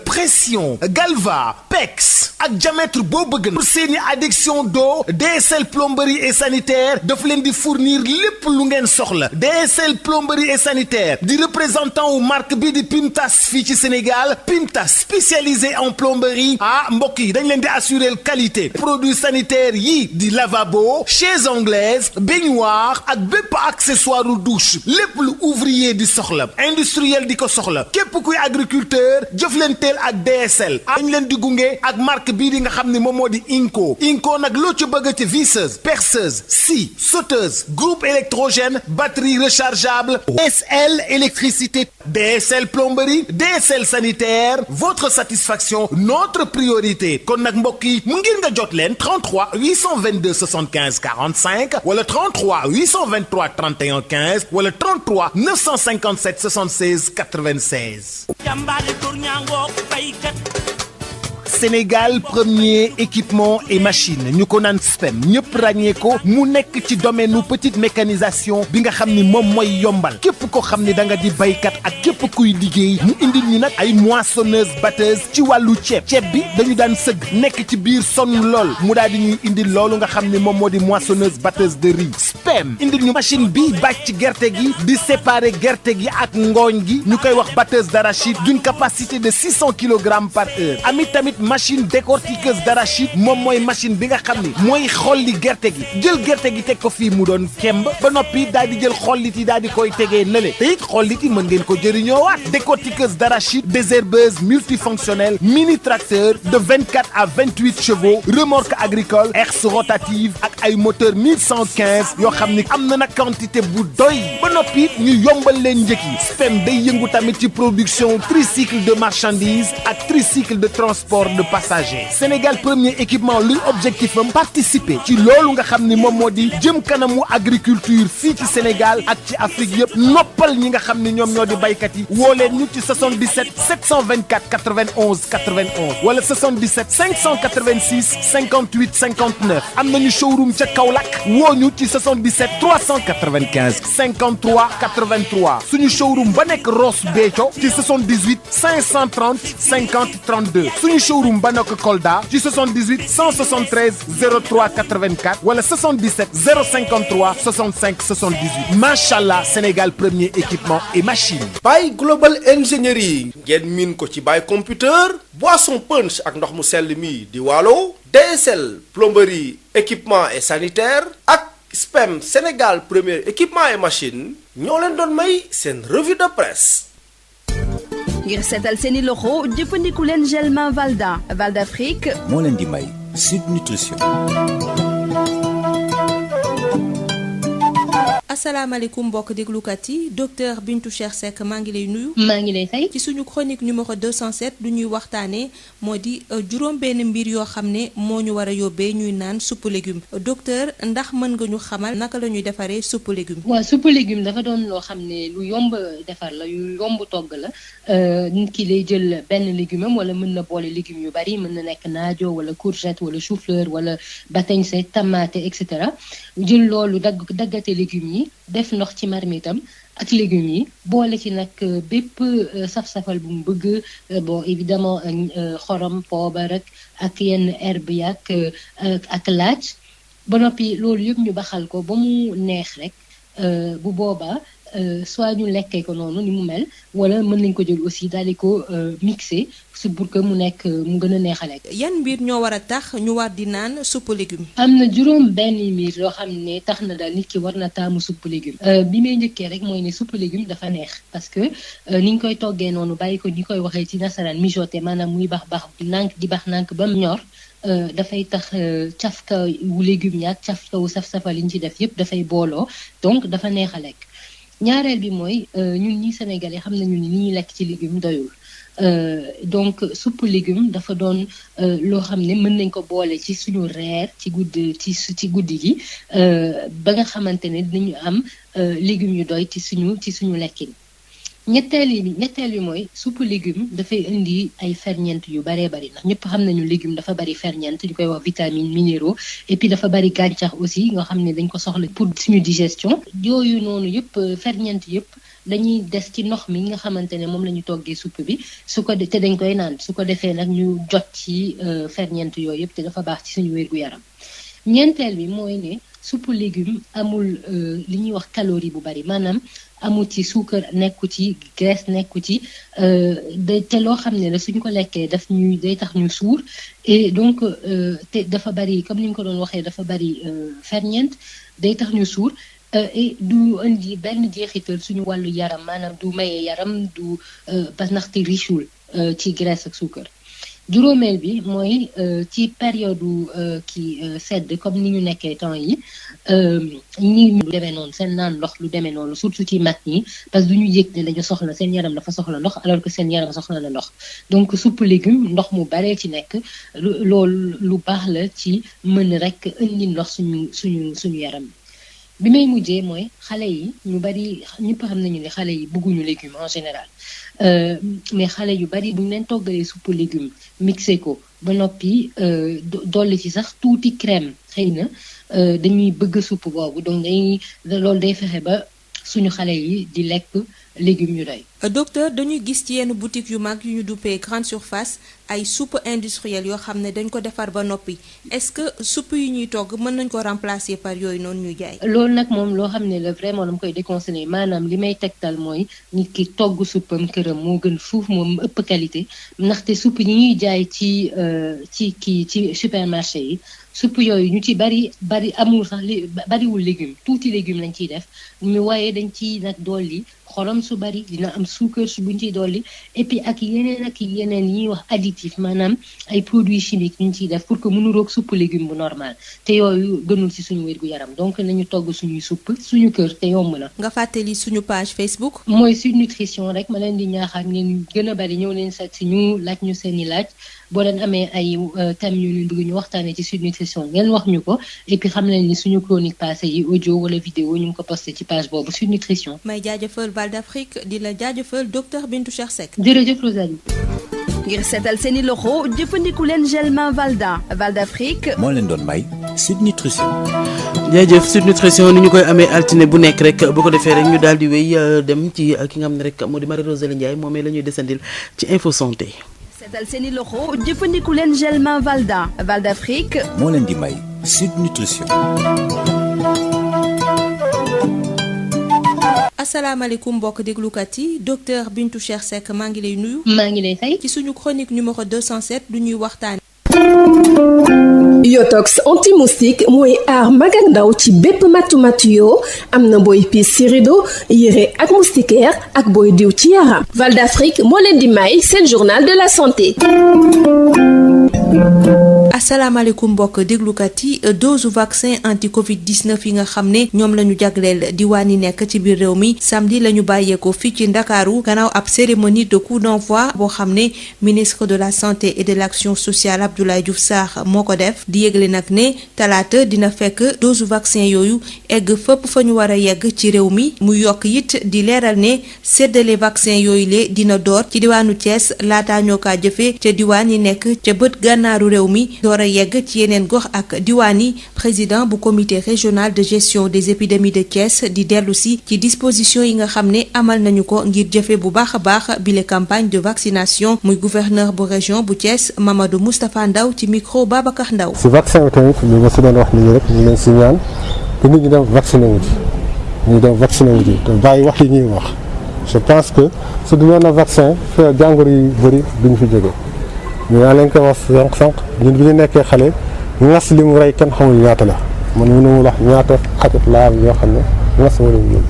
pression galva PEX ak diamètre boo bëgg na pour seeni adduction d'eau DSL plomberie et sanitaire daf leen di fournir lépp lu ngeen soxla. DSL plomberie et sanitaire di représentant wu marque bi di Pimtas fii ci Sénégal. Pimtas spécialisé en plomberie mbokk yi dañ leen di assurer qualité produits sanitaires yi di lavabo chaises anglaises baignoire ak bépp accessoire u douche lépp lu ouvrier di soxla industriel di ko soxla képp kuy agriculteur jëflanteel ak DSL dañ leen di gunge ak marque bii di nga xam ne moom moo di Inco nag loo ci bëgg ci visseuse perceuse scie sauteuse groupe électrogène batterie rechargeable DSL électricité DSL plomberie DSL sanitaire votre satisfaction notre priorité kon nag mbokk yi mu ngir nga jot leen 33 822 75 45 wala 33 823 31 15 wala 33 957 76 96. Sénégal premier équipement et machine ñu ko naan SPEM ñëpp ràññee ko mu nekk ci domaine nu petite mécanisation bi nga xam ni moom mooy yombal képp ko xam ni da nga di baykat ak képp kuy liggéey mu indil ñu nag ay moissonneuse batteuse ci wàllu ceeb bi dañu daan sëgg nekk ci biir sonn lool mu daal di ñuy indil loolu nga xam ni moom moo di moissonneuse batteuse de riz SPEM indil ñu machine bi bàcc gerte gi di séparer gerte gi ak ngooñ gi ñu koy wax batteuse d'arachide d'une capacité de 600 kg par heure amit tamit machine décortiqueuse d'arachide moom mooy machine bi nga xam ni mooy xolli gerte gi jël gerte gi teg ko fii mu doon kemb ba noppi daal di jël xollit yi daal di koy tegee nële te it xollit yi mën ngeen ko jëriñoowaat décortiqueuse d'arachide désherbeuse multifonctionnelle mini tracteur de 24 à 28 chevaux remorque agricole herse rotative ak ay moteur 1115 yoo xam ni am na nag quantité bu doy ba noppi ñu yombal leen njëkk yi SPEM day yëngu tamit ci production tricycle de marchandises ak tricycle de transport de passagers. Sénégal premier équipement luy objectif am participer ci loolu nga xam ni moom moo di jëm kanamu agriculture fii ci Sénégal ak ci Afrique yëpp noppal ñi nga xam ni ñoom ñoo di baykat yi woo leen ñu ci 77 724 91 91 wala 77 586 58 59 am nañu showroom ca Kaolack woo ñu ci 77 77 395 53 83 suñu showroom ba nekk Ross Béthio ci 78 530 50 32 suñu showroom ba nekk Kolda ci 78 173 03 84 wala 77 053 65 78 machallah Sénégal premier équipement et machine. Baye Global Ingénierie ngeen miin ko ci Baye computer boisson punch ak ndox mu sell mi di Waalo DSL plomberie équipement et sanitaire ak SPEM Sénégal premier équipement et machine ñoo leen doon may seen revue de presse. ngir seetal seeni loxo jëfandiku leen gel main Valda Val d'Afrique moo leen di may Sud Nutrition. asalaamaaleykum mbokk déglukat yi docteur Bintou Cheikh Seck maa ngi lay nuyu. maa ngi lay fay. ci suñu chronique numéro 207 du ñuy waxtaanee moo di juróom benn mbir yoo xam ne moo ñu war a yóbbee ñuy naan suppu légume docteur ndax mën nga ñu xamal naka la ñuy defaree suppu légume. waaw suppu légume dafa doon loo xam ne lu yomb defar la yu yomb togg la nit ki lay jël benn légume am wala mën na boole légumes yu bari mën na nekk naajo wala courgette wala chou-fleur wala batañse tomate et cetera jël loolu daggate légumes yi. def ndox ci marmitam ak légumes yi boole ci nag bépp saf-safal bu mu bëgg bon évidemment xorom poobar ak yenn herbe yi ak laaj ba noppi loolu yëpp ñu baxal ko ba mu neex rek bu boobaa soit ñu lekkee ko noonu ni mu mel wala mën nañ ko jël aussi daal di ko mixé si pour que mu nekk mu gën a neex a lekk. yan mbir ñoo war a tax ñu war di naan suppu légume. am na juróom benn mbir yoo xam ne tax na daal nit ki war na taamu suppu légume. bi may njëkkee rek mooy ne suppu légume dafa neex parce que ni ñu koy toggee noonu bàyyi ko ñi koy waxee ci nasaraan mijoté maanaam muy baax nànk di baax nànk ba mu ñor. dafay tax cafka wu légume ñaak cafka wu saf-safal yi ñu ci def yépp dafay booloo donc dafa neex a lekk. ñaareel bi mooy ñun ñi Sénégalais xam nañu ni ñuy lekk ci légume doyul donc suppu légume dafa doon loo xam ne mën nañ ko boole ci suñu reer ci guddi gi ba nga xamante ne dinañu am légumes yu doy ci suñu lekkin. ñetteel bi mooy suppu légume dafay indi ay ferñeent yu baree bari ndax ñëpp xam nañu légume dafa bari ferñeent ñu koy wax vitamines minéraux et puis dafa bari gàncax aussi nga xam ne dañ ko soxla pour suñu digestion yooyu noonu yëpp ferñeent yëpp dañuy des ci ndox mi nga xamante ne moom la ñu toggee supp bi te dañ koy naan su ko defee nag ñu jot ci ferñeent yooyu yëpp te dafa baax ci suñu wér-gu-yaram. ñeenteel bi mooy ne suppu légume amul li ñuy wax calorie bu bari maanaam amul ci suukar nekku ci graisse nekku ci te loo xam ne la suñ ko lekkee day tax ñu suur et donc te dafa bari comme ni ñu ko doon waxee dafa bari ferñeent day tax ñu suur et du indi benn jeexital suñu wàllu yaram maanaam du maye yaram du parce que ndaxte richul ci graisse ak suukar. juróomeel bi mooy ci période sedd comme ni ñu nekkee temps yi ñi ñu demee noonu seen naan ndox lu demee noonu surtout ci mag ñi parce que du ñu yëg ne dañu soxla seen yaram dafa soxla ndox alors que seen yaram soxla na ndox donc suppu légume ndox mu baree ci nekk loolu lu baax la ci mën rek indi ndox suñu yaram bi may mujjee mooy xale yi ñu bari ñëpp xam nañu ne xale yi bëgguñu légume en général mais xale yu bari bu ñu leen toggalee suppu légume mixé ko ba noppi dolli ci sax tuuti crème xëy na dañuy bëgg supp boobu donc loolu day fexe ba suñu xale yi di lekk légumes yu doy. docteur dañuy gis ci yenn boutique yu mag yu ñu duppee grande surface ay soupe industrielle yoo xam ne dañ ko defar ba noppi est-ce que soupe yi ñuy togg mën nañ ko remplacer par yooyu noonu ñuy jaay. loolu nag moom loo xam ne la vraiment dama koy déconseiller maanaam li may tegtal mooy nit ki togg suppam këram moo gën fuuf moom ëpp qualité ndaxte soupe yi ñuy jaay ci supermarché yi. supp yooyu ñu ci bari amul sax bariwul légume tuuti légume lañ ciy def ñu waaye dañ ciy nag dolli xorom su bari dina am suukar su buñ ciy dolli et puis ak yeneen yi ñuy wax additif maanaam ay produits chimiques ñu ciy def pour que mënu roog supp légume bu normal te yooyu gënul ci suñu wér-gu-yaram donc nañu togg suñuy supp suñu kër te yomb na. nga fàttali suñu page Facebook. mooy Sud Nutrition rek ma leen di ñaaxaat ngeen gën a bari ñëw leen seet si ñu laaj ñu seeni laaj boo leen amee ay thèmes yu ñu bëgg ñu waxtaanee ci Sud Nutrition ngeen wax ñu ko et puis xam leen ni suñu chronique passée yi audio wala vidéo ñu ngi ko posté ci page boobu Sud Nutrition. may jaajëfal Val d'Afrique di la jaajëfal docteur Bintou Cheikh Seck. jërëjëf Rosalie. ngir seetal seeni loxo jëfandiku leen gel main Valda Val d'Afrique. moo leen doon may Sud Nutrition. jaajëf Sud Nutrition ni ñu koy amee altine bu nekk rek bu ko defee rek ñu daal di wéy dem ci ki nga xam ne rek moo di Marie Rosalie Ndiaye moomee la ñuy desandil ci info santé. seetal seeni loxo jëfandiku leen gel main Valda Val d'Afrique moo leen di may Sud Nutrition. asalaamaaleykum mbokk déglukat yi docteur Bintou Cheikh Seck maa ngi lay nuyu. maa ngi lay fay. ci suñu chronique numéro 207 du ñuy waxtaan. Yotox anti-moustique mooy aar mag ak ndaw ci bépp matu-matu yoo am na booy piis ci rido yére ak moustiquaire ak booy diw ci yaram. Val d'Afrique moo leen di may seen journal de la santé. asalaamaaleykum mbokk déglukat yi dose vaccin anti Covid 19 yi nga xam ne ñoom la ñu jagleel diwaan yi nekk ci biir réew mi samedi la ñu bàyyeekoo fii ci Ndakaaru gannaaw ab cérémonie de coup d'envoi boo xam ne ministre de la santé et de l'action sociale Abdoulaye Diouf Sarr moo ko def di yëgle nag ne talaata dina fekk dose vaccin yooyu egg fépp fa ñu war a yegg ci réew mi mu yokk it di leeral ne séddale vaccin yooyu le dina door ci diwaanu Thiès laataa ñoo kaa jëfee ca diwaan yi nekk ca bët gànnaaru réew mi door a yegg ci yeneen gox ak diwaan yi président bu comité régional de gestion des épidémies de Thiès di dellu si ci disposition yi nga xam ne amal nañu ko ngir jëfe bu baax a baax bile campagne de vaccination muy gouverneur bu région bu Thiès Mamadou Moustapha Ndaw ci micro Babacar Ndaw. si vaccin bi tamit li ma si doon wax nii rek ñu leen si ñaan que nit ñi dem vacciné wu ji ñu dem vacciné wu ji te bàyyi wax yi ñuy wax je pense que su du yoon a vaccin fee jàngoro yu bëri duñu fi jóge ñu yaa leen koy wax sànq ñun bi ñu nekkee xale ngas li mu rey kenn xamul ñaata la man mënu wax ñaata xatit laa am yoo xam ne ngas wala mu yóbbu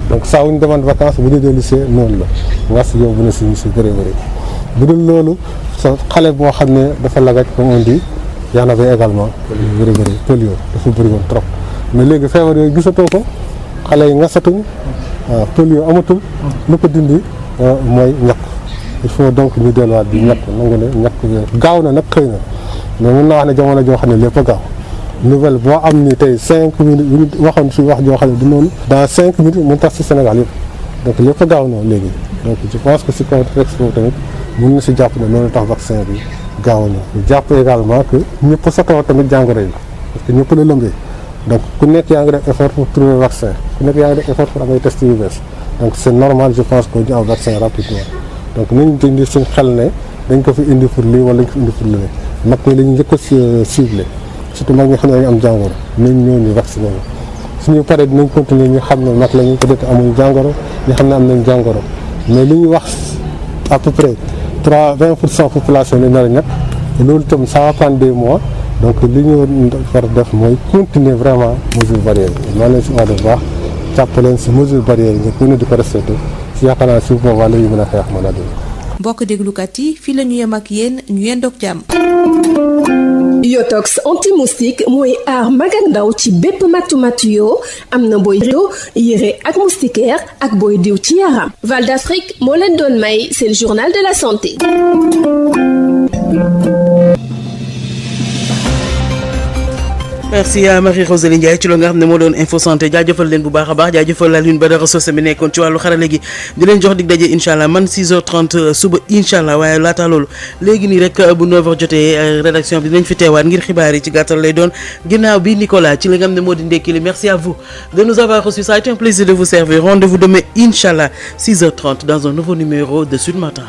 donc saa wu ñu demoon vacances bu ñu dellusee noonu la ngas yóbbu na si bëri bëri bu dul loolu sa xale boo xam ne dafa lagaj comme on dit yaa na bay également bëri bëri polio dafa bëri woon trop mais léegi feebar yooyu gisatoo ko xale yi ngasatuñ waaw polio amatul lu ko dindi mooy ñàkk il faut donc ñu delluwaat bi ñàkk nangu ne ñàkk gaaw na nag xëy na mais mun naa wax ne jamono joo xam ne lépp a gaaw nouvelle boo am ni tey 5 minutes bu ñu waxoon fi wax joo xam ne du noonu dans 5 minutes mun tax si Sénégal yëpp donc lépp a gaaw na léegi donc je pense que si contexte boobu tamit mun na si jàpp ne loolu tax vaccin bi gaaw na ñu jàpp également que ñëpp sotoo tamit jàngoro yi parce que ñëpp la lëmbee donc ku nekk yaa ngi def effort pour trouver vaccin ku nekk yaa ngi def effort pour am ay test yu bees donc c'est normal je pense que ñu am vaccin rapidement donc nañu dindi suñ xel ne dañ ko fi indi pour lii wala dañ ko fi indi pour lii mag ñi la ñu njëkk a ciblé surtout mag ñi xam ne dañu am jàngoro nañ ñëw ñu vacciné wu suñu paree dinañ continuer ñu xam ne mag lañu peut-être amuñu jàngoro ñu xam ne am nañ jàngoro mais li ñu wax à peu près 20% population lañ nar a ñàkk loolu itam ça va prendre des mois donc li ñu war a def mooy continuer vraiment mesure barrière yi maa leen si wax de baax jàppaleen si mesure barrière yi nga ko ne di ko respecté si yaakaar naa si boobaa la ñu mën a xeex maladie mbokk déglukat yi fii la ñu yem ak yéen ñu yendoog jàmm. Yotox anti-moustique mooy aar mag ak ndaw ci bépp matu-matu yoo am na booy rido yére ak moustiquaire ak booy diw ci yaram. Val d'Afrique moo leen doon may c'est le journal de la santé. merci à Marie Rosalie Ndiaye ci loo nga xam ne moo doon info santé jaajëfal leen bu baax a baax jaajëfal la Lune Badara Socé mi nekkoon ci wàllu xarale gi di leen jox dig daje incha allah man 6h30 suba incha allah waaye laata loolu léegi nii rek bu 9h jotee rédaction bi dinañ fi teewaat ngir xibaar yi ci gàttal lay doon ginnaaw bi Nicolas ci li nga xam ne moo di ndekki li merci à vous de nous avoir reçus ça a été un plaisir de vous servir rendez-vous demain incha allah 6h30 dans un nouveau numéro de Sud Matin.